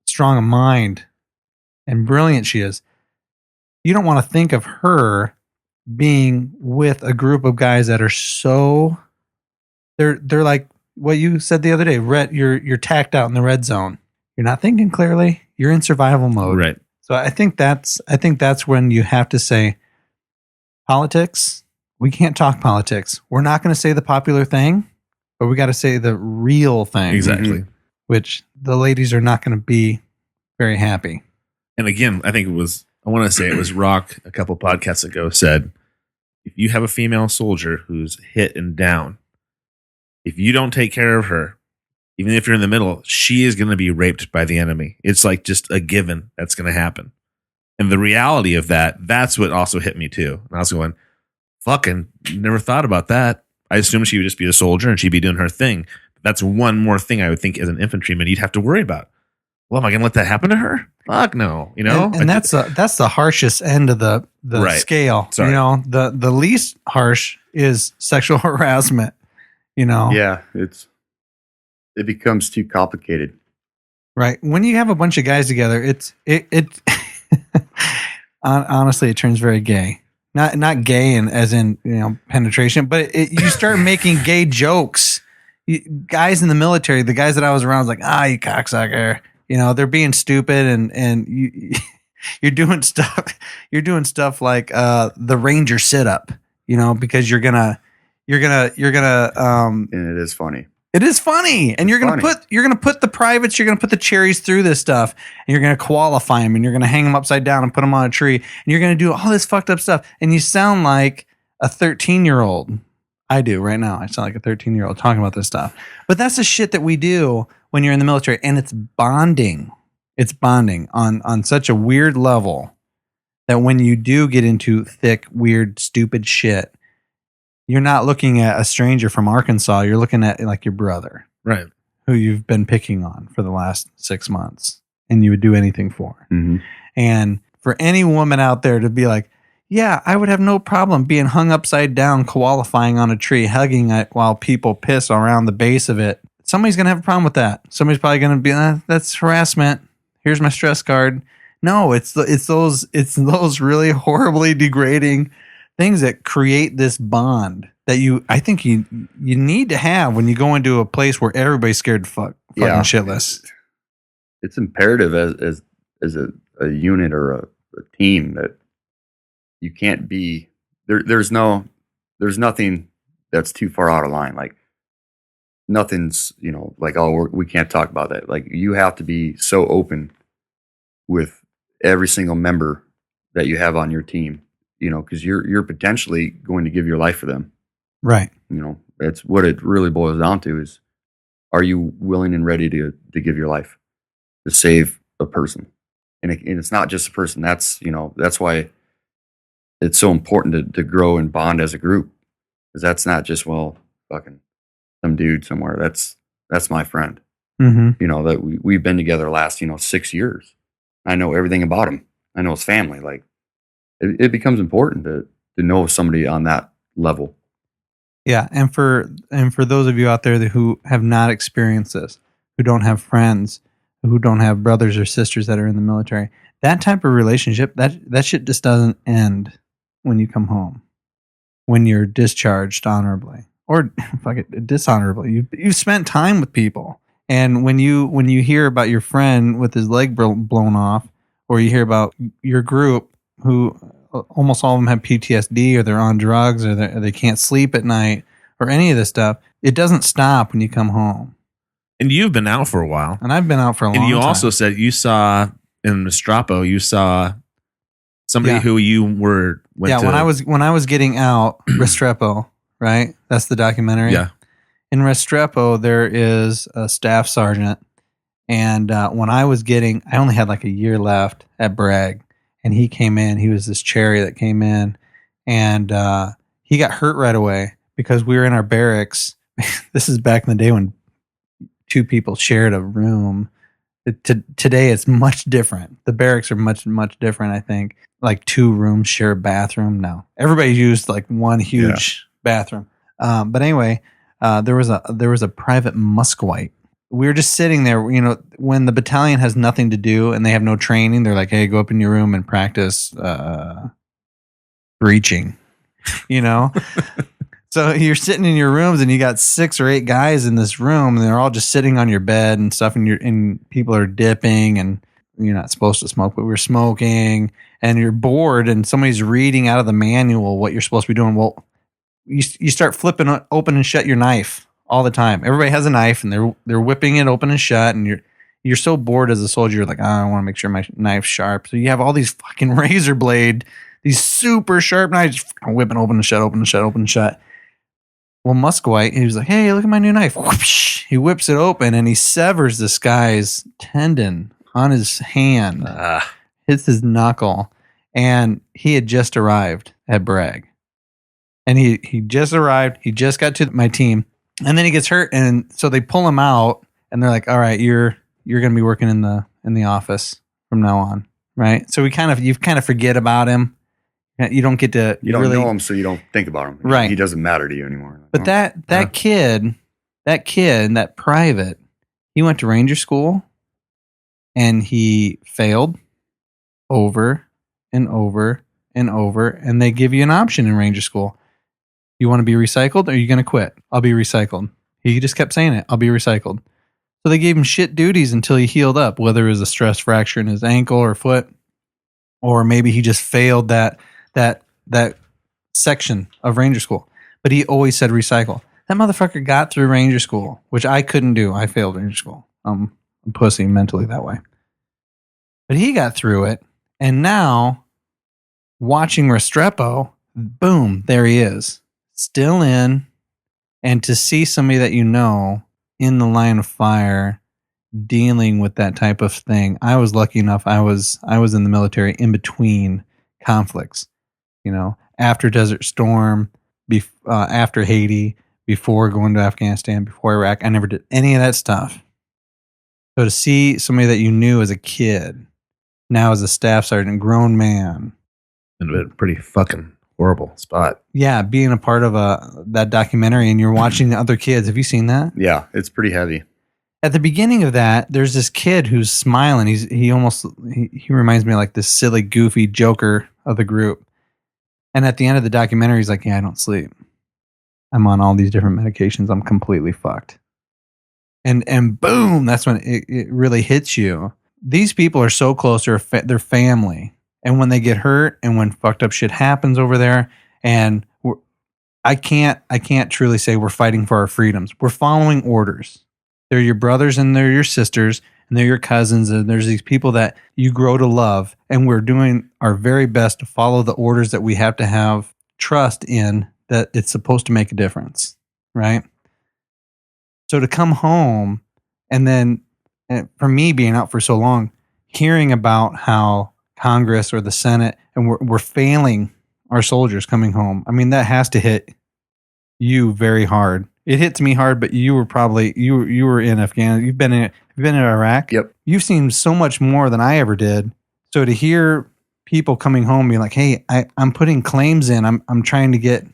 strong a mind and brilliant she is. You don't want to think of her being with a group of guys that are so, they're like what you said the other day, you're tacked out in the red zone. You're not thinking clearly. You're in survival mode. Right. So I think that's when you have to say, politics, we can't talk politics. We're not going to say the popular thing, but we got to say the real thing. Exactly. Which the ladies are not going to be very happy. And again, I want to say it was Rock a couple podcasts ago said, if you have a female soldier who's hit and down, if you don't take care of her, even if you're in the middle, she is going to be raped by the enemy. It's like just a given that's going to happen. And the reality of that's what also hit me too. And I was going, fucking never thought about that. I assumed she would just be a soldier and she'd be doing her thing. But that's one more thing I would think as an infantryman you'd have to worry about. Well, am I going to let that happen to her? Fuck no. And that's the harshest end of the right. Scale. Sorry. The least harsh is sexual harassment. Yeah, it becomes too complicated. Right. When you have a bunch of guys together, it honestly, it turns very gay. Not gay as in penetration, but you start making gay jokes. Guys in the military, the guys that I was around, was like, you cocksucker. They're being stupid, and you're doing stuff. You're doing stuff like the Ranger sit up. Because you're gonna. And it is funny. It is funny, and you're gonna put the privates, you're gonna put the cherries through this stuff, and you're gonna qualify them, and you're gonna hang them upside down and put them on a tree, and you're gonna do all this fucked up stuff, and you sound like a 13-year-old. I do right now. I sound like a 13-year-old talking about this stuff, but that's the shit that we do when you're in the military, and it's bonding. It's bonding on such a weird level that when you do get into thick, weird, stupid shit, you're not looking at a stranger from Arkansas. You're looking at like your brother, right? Who you've been picking on for the last 6 months, and you would do anything for. Mm-hmm. And for any woman out there to be like, yeah, I would have no problem being hung upside down, qualifying on a tree, hugging it while people piss around the base of it. Somebody's going to have a problem with that. Somebody's probably going to be, that's harassment. Here's my stress card. No, it's those really horribly degrading things that create this bond that I think you need to have when you go into a place where everybody's scared to fucking shitless. It's imperative as a unit or a team that you can't be there's nothing that's too far out of line. Like nothing's, like, oh, we can't talk about that. Like you have to be so open with every single member that you have on your team, because you're potentially going to give your life for them. Right. That's what it really boils down to is, are you willing and ready to give your life to save a person? And it's not just a person. That's why it's so important to grow and bond as a group, because that's not just, well, fucking some dude somewhere. That's my friend. Mm-hmm. That we've been together the last 6 years. I know everything about him. I know his family. Like it becomes important to know somebody on that level. Yeah, and for those of you out there who have not experienced this, who don't have friends, who don't have brothers or sisters that are in the military, that type of relationship, that shit just doesn't end when you come home, when you're discharged honorably or fuck it, dishonorably. You've spent time with people, and when you hear about your friend with his leg blown off, or you hear about your group who almost all of them have PTSD, or they're on drugs, or they can't sleep at night, or any of this stuff, it doesn't stop when you come home. And you've been out for a while. And I've been out for a long time. And you also said you saw in Restrepo, you saw somebody who you went to. when I was getting out, Restrepo, right? That's the documentary. Yeah. In Restrepo, there is a staff sergeant. And when I only had like a year left at Bragg. And he came in. He was this cherry that came in. And he got hurt right away because we were in our barracks. This is back in the day when two people shared a room. Today, it's much different. The barracks are much, much different, I think. Like 2 rooms share a bathroom. No. Everybody used like one huge bathroom. But anyway, there was a private Muscovite. We were just sitting there, when the battalion has nothing to do and they have no training, they're like, hey, go up in your room and practice breaching, So you're sitting in your rooms and you got 6 or 8 guys in this room and they're all just sitting on your bed and stuff, and people are dipping, and you're not supposed to smoke, but we're smoking, and you're bored and somebody's reading out of the manual what you're supposed to be doing. Well, you start flipping open and shut your knife all the time. Everybody has a knife and they're whipping it open and shut, and you're so bored as a soldier. You're like, I want to make sure my knife's sharp. So you have all these fucking razor blade, these super sharp knives, whipping open and shut, open and shut, open and shut. Well, Muscovite, he was like, hey, look at my new knife. Whoosh. He whips it open and he severs this guy's tendon on his hand, hits his knuckle, and he had just arrived at Bragg. And he just arrived. He just got to my team. And then he gets hurt, and so they pull him out, and they're like, "All right, you're going to be working in the office from now on, right?" So you kind of forget about him. You don't get to you don't really know him, so you don't think about him. Right, he doesn't matter to you anymore. But that kid, that private, he went to Ranger School, and he failed over and over and over, and they give you an option in Ranger School. You want to be recycled, or are you going to quit? I'll be recycled. He just kept saying it. I'll be recycled. So they gave him shit duties until he healed up, whether it was a stress fracture in his ankle or foot, or maybe he just failed that section of Ranger School. But he always said recycle. That motherfucker got through Ranger School, which I couldn't do. I failed Ranger School. I'm a pussy mentally that way. But he got through it. And now, watching Restrepo, boom, there he is. Still in. And to see somebody that you know in the line of fire dealing with that type of thing. I was lucky enough. I was in the military in between conflicts, after Desert Storm, after Haiti, before going to Afghanistan, before Iraq. I never did any of that stuff. So to see somebody that you knew as a kid, now as a staff sergeant, grown man, in a pretty fucking horrible spot. Yeah, being a part of that documentary, and you're watching the other kids. Have you seen that? Yeah, it's pretty heavy. At the beginning of that, there's this kid who's smiling. He reminds me of like this silly, goofy joker of the group. And at the end of the documentary, he's like, "Yeah, I don't sleep. I'm on all these different medications. I'm completely fucked." And boom, that's when it really hits you. These people are so close to their family. And when they get hurt and when fucked up shit happens over there, and I can't truly say we're fighting for our freedoms. We're following orders. They're your brothers and they're your sisters and they're your cousins, and there's these people that you grow to love, and we're doing our very best to follow the orders that we have to have trust in, that it's supposed to make a difference, right? So to come home, and then for me being out for so long, hearing about how Congress or the Senate, and we're failing our soldiers coming home. I mean, that has to hit you very hard. It hits me hard, but you were probably you were in Afghanistan. You've been in Iraq. Yep. You've seen so much more than I ever did. So to hear people coming home being like, "Hey, I'm putting claims in. I'm trying to get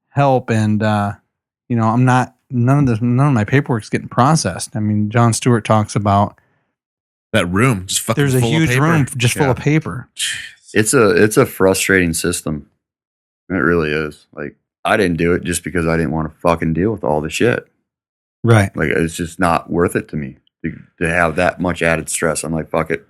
help, and I'm not. None of my paperwork's getting processed." I mean, Jon Stewart talks about that room just fucking. There's a huge room just full of paper. It's a frustrating system. It really is. Like, I didn't do it just because I didn't want to fucking deal with all the shit. Right. Like, it's just not worth it to me to have that much added stress. I'm like, fuck it.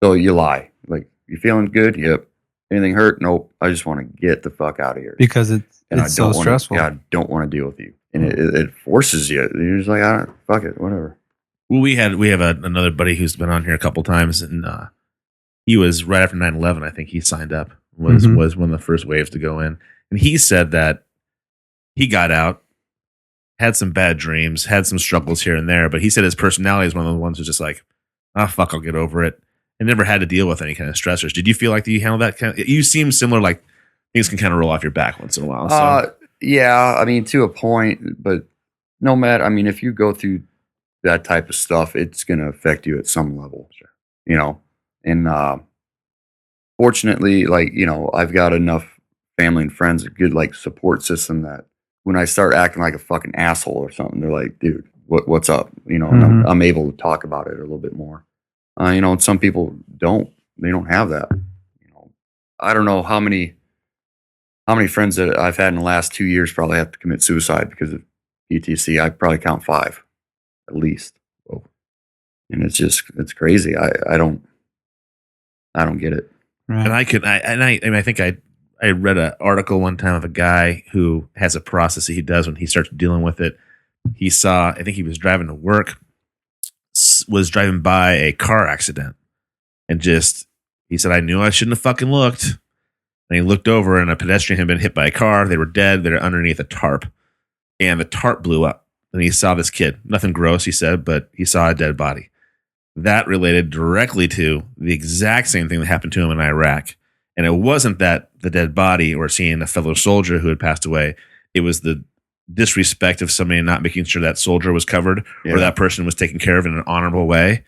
So you lie. Like, you feeling good? Yep. Anything hurt? Nope. I just want to get the fuck out of here. Because it's so stressful. I don't want to deal with you. And it forces you. You're just like, fuck it, whatever. Well, we have another buddy who's been on here a couple times, and he was right after 9/11. I think he signed up, was one of the first waves to go in. And he said that he got out, had some bad dreams, had some struggles here and there, but he said his personality is one of the ones who's just like, fuck, I'll get over it. And never had to deal with any kind of stressors. Did you feel like you handled that you seem similar, like things can kind of roll off your back once in a while. So. Yeah, I mean, to a point, but no matter, I mean, if you go through that type of stuff, it's going to affect you at some level, and fortunately, like, I've got enough family and friends, a good like support system, that when I start acting like a fucking asshole or something, they're like, "Dude, what's up?" And I'm able to talk about it a little bit more. And some people don't have that. I don't know how many friends that I've had in the last 2 years probably have to commit suicide because of PTSD. I probably count 5 at least. Whoa. And it's crazy. I don't get it. Right. And I think I read an article one time of a guy who has a process that he does when he starts dealing with it. He saw, I think he was driving to work, was driving by a car accident, and he said, "I knew I shouldn't have fucking looked." And he looked over, and a pedestrian had been hit by a car. They were dead. They were underneath a tarp, and the tarp blew up. And he saw this kid. Nothing gross, he said, but he saw a dead body. That related directly to the exact same thing that happened to him in Iraq. And it wasn't that the dead body or seeing a fellow soldier who had passed away. It was the disrespect of somebody not making sure that soldier was covered or that person was taken care of in an honorable way.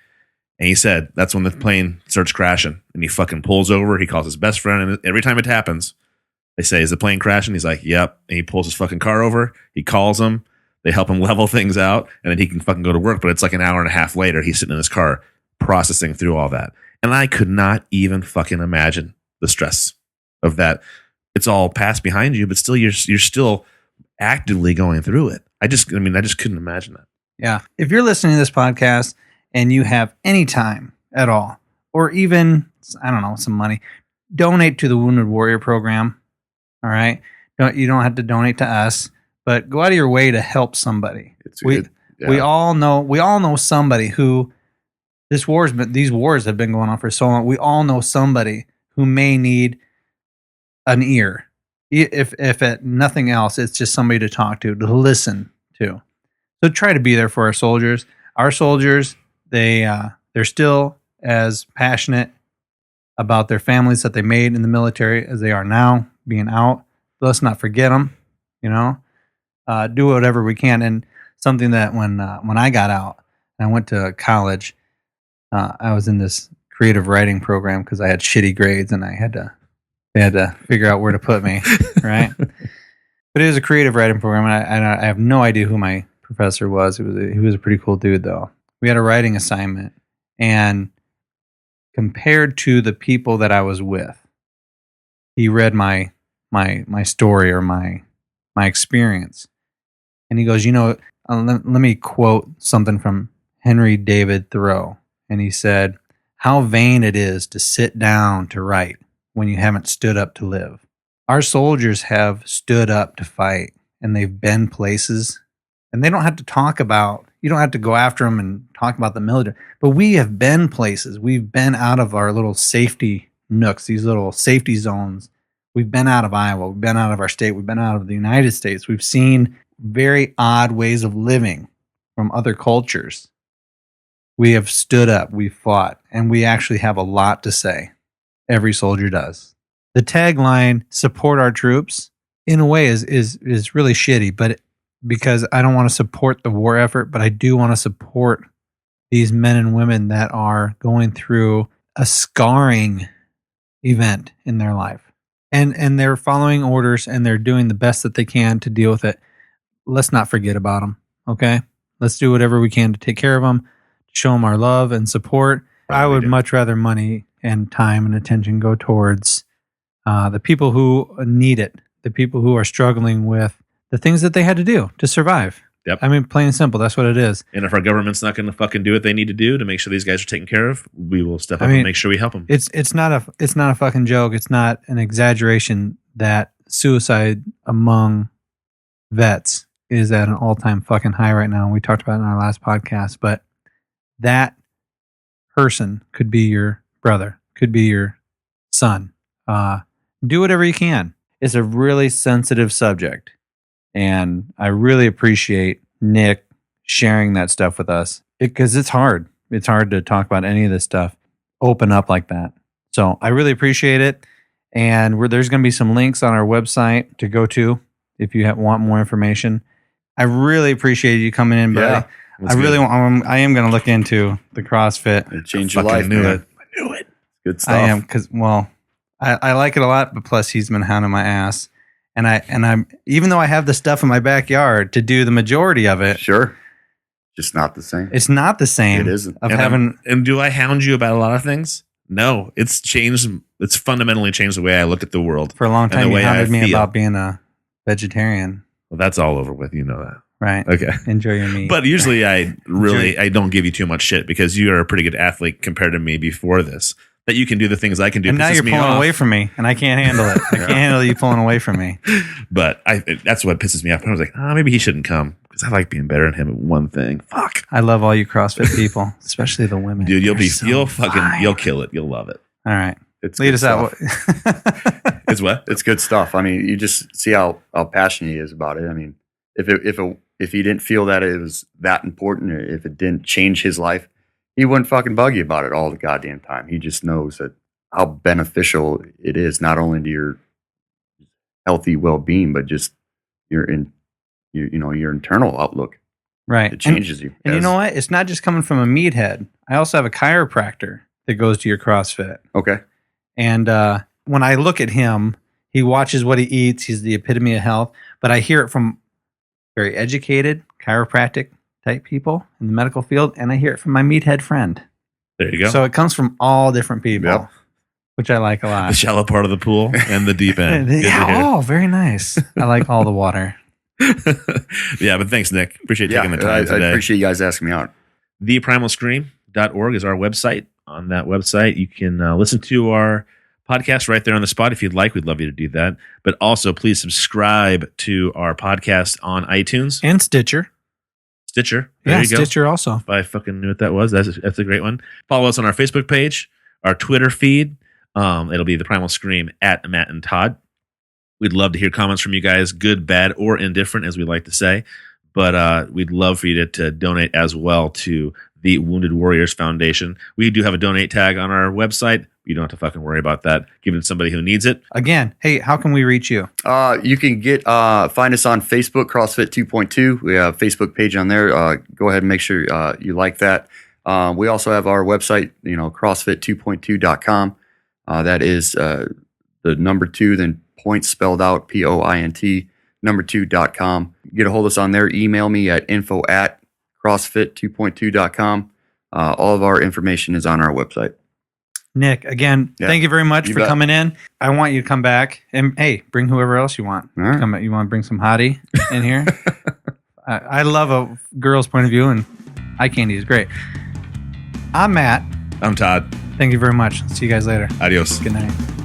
And he said that's when the plane starts crashing, and he fucking pulls over. He calls his best friend, and every time it happens, they say, "Is the plane crashing?" He's like, "Yep." And he pulls his fucking car over. He calls them. They help him level things out, and then he can fucking go to work. But it's like an hour and a half later, he's sitting in his car processing through all that. And I could not even fucking imagine the stress of that. It's all passed behind you, but still, you're still actively going through it. I just couldn't imagine that. Yeah. If you're listening to this podcast and you have any time at all, or even, I don't know, some money, donate to the Wounded Warrior program. All right. You don't have to donate to us, but go out of your way to help somebody. We all know somebody who these wars have been going on for so long. We all know somebody who may need an ear. If at nothing else, it's just somebody to talk to listen to. So try to be there for our soldiers. Our soldiers, they're still as passionate about their families that they made in the military as they are now being out. Let's not forget them, do whatever we can. And something that when I got out and I went to college, I was in this creative writing program because I had shitty grades and they had to figure out where to put me, right? But it was a creative writing program, and I have no idea who my professor was. He was a pretty cool dude, though. We had a writing assignment, and compared to the people that I was with, he read my story or my experience, and he goes, let me quote something from Henry David Thoreau, and he said, "How vain it is to sit down to write when you haven't stood up to live." Our soldiers have stood up to fight, and they've been places, and they don't have to talk about, you don't have to go after them and talk about the military, but we have been places. We've been out of our little safety nooks, these little safety zones. We've been out of Iowa. We've been out of our state. We've been out of the United States. We've seen very odd ways of living from other cultures. We have stood up, we've fought, and we actually have a lot to say. Every soldier does. The tagline, support our troops, in a way is really shitty, but because I don't want to support the war effort, but I do want to support these men and women that are going through a scarring event in their life. And they're following orders and they're doing the best that they can to deal with it. Let's not forget about them, okay? Let's do whatever we can to take care of them, show them our love and support. I would much rather money and time and attention go towards the people who need it, the people who are struggling with the things that they had to do to survive. Yep. I mean, plain and simple, that's what it is. And if our government's not going to fucking do what they need to do to make sure these guys are taken care of, we will step up and make sure we help them. It's not a fucking joke. It's not an exaggeration that suicide among vets is at an all-time fucking high right now. We talked about it in our last podcast, but that person could be your brother, could be your son. Do whatever you can. It's a really sensitive subject. And I really appreciate Nick sharing that stuff with us because it's hard. It's hard to talk about any of this stuff, open up like that. So I really appreciate it. And there's going to be some links on our website to go to if you want more information. I really appreciate you coming in, buddy. Yeah, I am going to look into the CrossFit. It changed your life. I knew it. Good stuff. I am because, I like it a lot, but plus he's been hounding my ass. And I'm even though I have the stuff in my backyard to do the majority of it. Sure. Just not the same. It's not the same. It isn't. And do I hound you about a lot of things? No. It's changed. It's fundamentally changed the way I look at the world. For a long time, you hounded me about being a vegetarian. Well, that's all over with. You know that. Right. Okay. Enjoy your meat. But usually I don't give you too much shit because you are a pretty good athlete compared to me before this. That you can do the things I can do. And now you're pulling away from me, and I can't handle it. I can't handle you pulling away from me. But that's what pisses me off. I was like, maybe he shouldn't come because I like being better than him at one thing. Fuck. I love all you CrossFit people, especially the women. Dude, you'll kill it. You'll love it. All right. It's lead us out. It's what? It's good stuff. I mean, you just see how passionate he is about it. I mean, if he didn't feel that it was that important, or if it didn't change his life, he wouldn't fucking bug you about it all the goddamn time. He just knows that how beneficial it is, not only to your healthy well-being, but just your internal outlook. Right. It changes you. And you know what? It's not just coming from a meathead. I also have a chiropractor that goes to your CrossFit. Okay. And when I look at him, he watches what he eats. He's the epitome of health. But I hear it from very educated chiropractic type people in the medical field, and I hear it from my meathead friend. There you go. So it comes from all different people, which I like a lot. The shallow part of the pool and the deep end. Very nice. I like all the water. Yeah, but thanks, Nick. Appreciate taking the time today. I appreciate you guys asking me out. ThePrimalScream.org is our website. On that website, you can listen to our podcast right there on the spot. If you'd like, we'd love you to do that. But also, please subscribe to our podcast on iTunes and Stitcher. There yeah, you go. Stitcher also. If I fucking knew what that was, that's a great one. Follow us on our Facebook page, our Twitter feed. It'll be the Primal Scream at Matt and Todd. We'd love to hear comments from you guys, good, bad, or indifferent, as we like to say. But we'd love for you to donate as well to the Wounded Warriors Foundation. We do have a donate tag on our website. You don't have to fucking worry about that. Give it to somebody who needs it. Again, hey, how can we reach you? You can find us on Facebook, CrossFit 2.2. We have a Facebook page on there. Go ahead and make sure you like that. We also have our website, CrossFit2.2.com. That is the number 2, then points spelled out, POINT, number 2.com. Get a hold of us on there. Email me at info@CrossFit2.2.com. All of our information is on our website. Nick, again, thank you very much for coming in. I want you to come back and, hey, bring whoever else you want. All right. You want to bring some hottie in here? I love a girl's point of view, and eye candy is great. I'm Matt. I'm Todd. Thank you very much. See you guys later. Adios. Good night.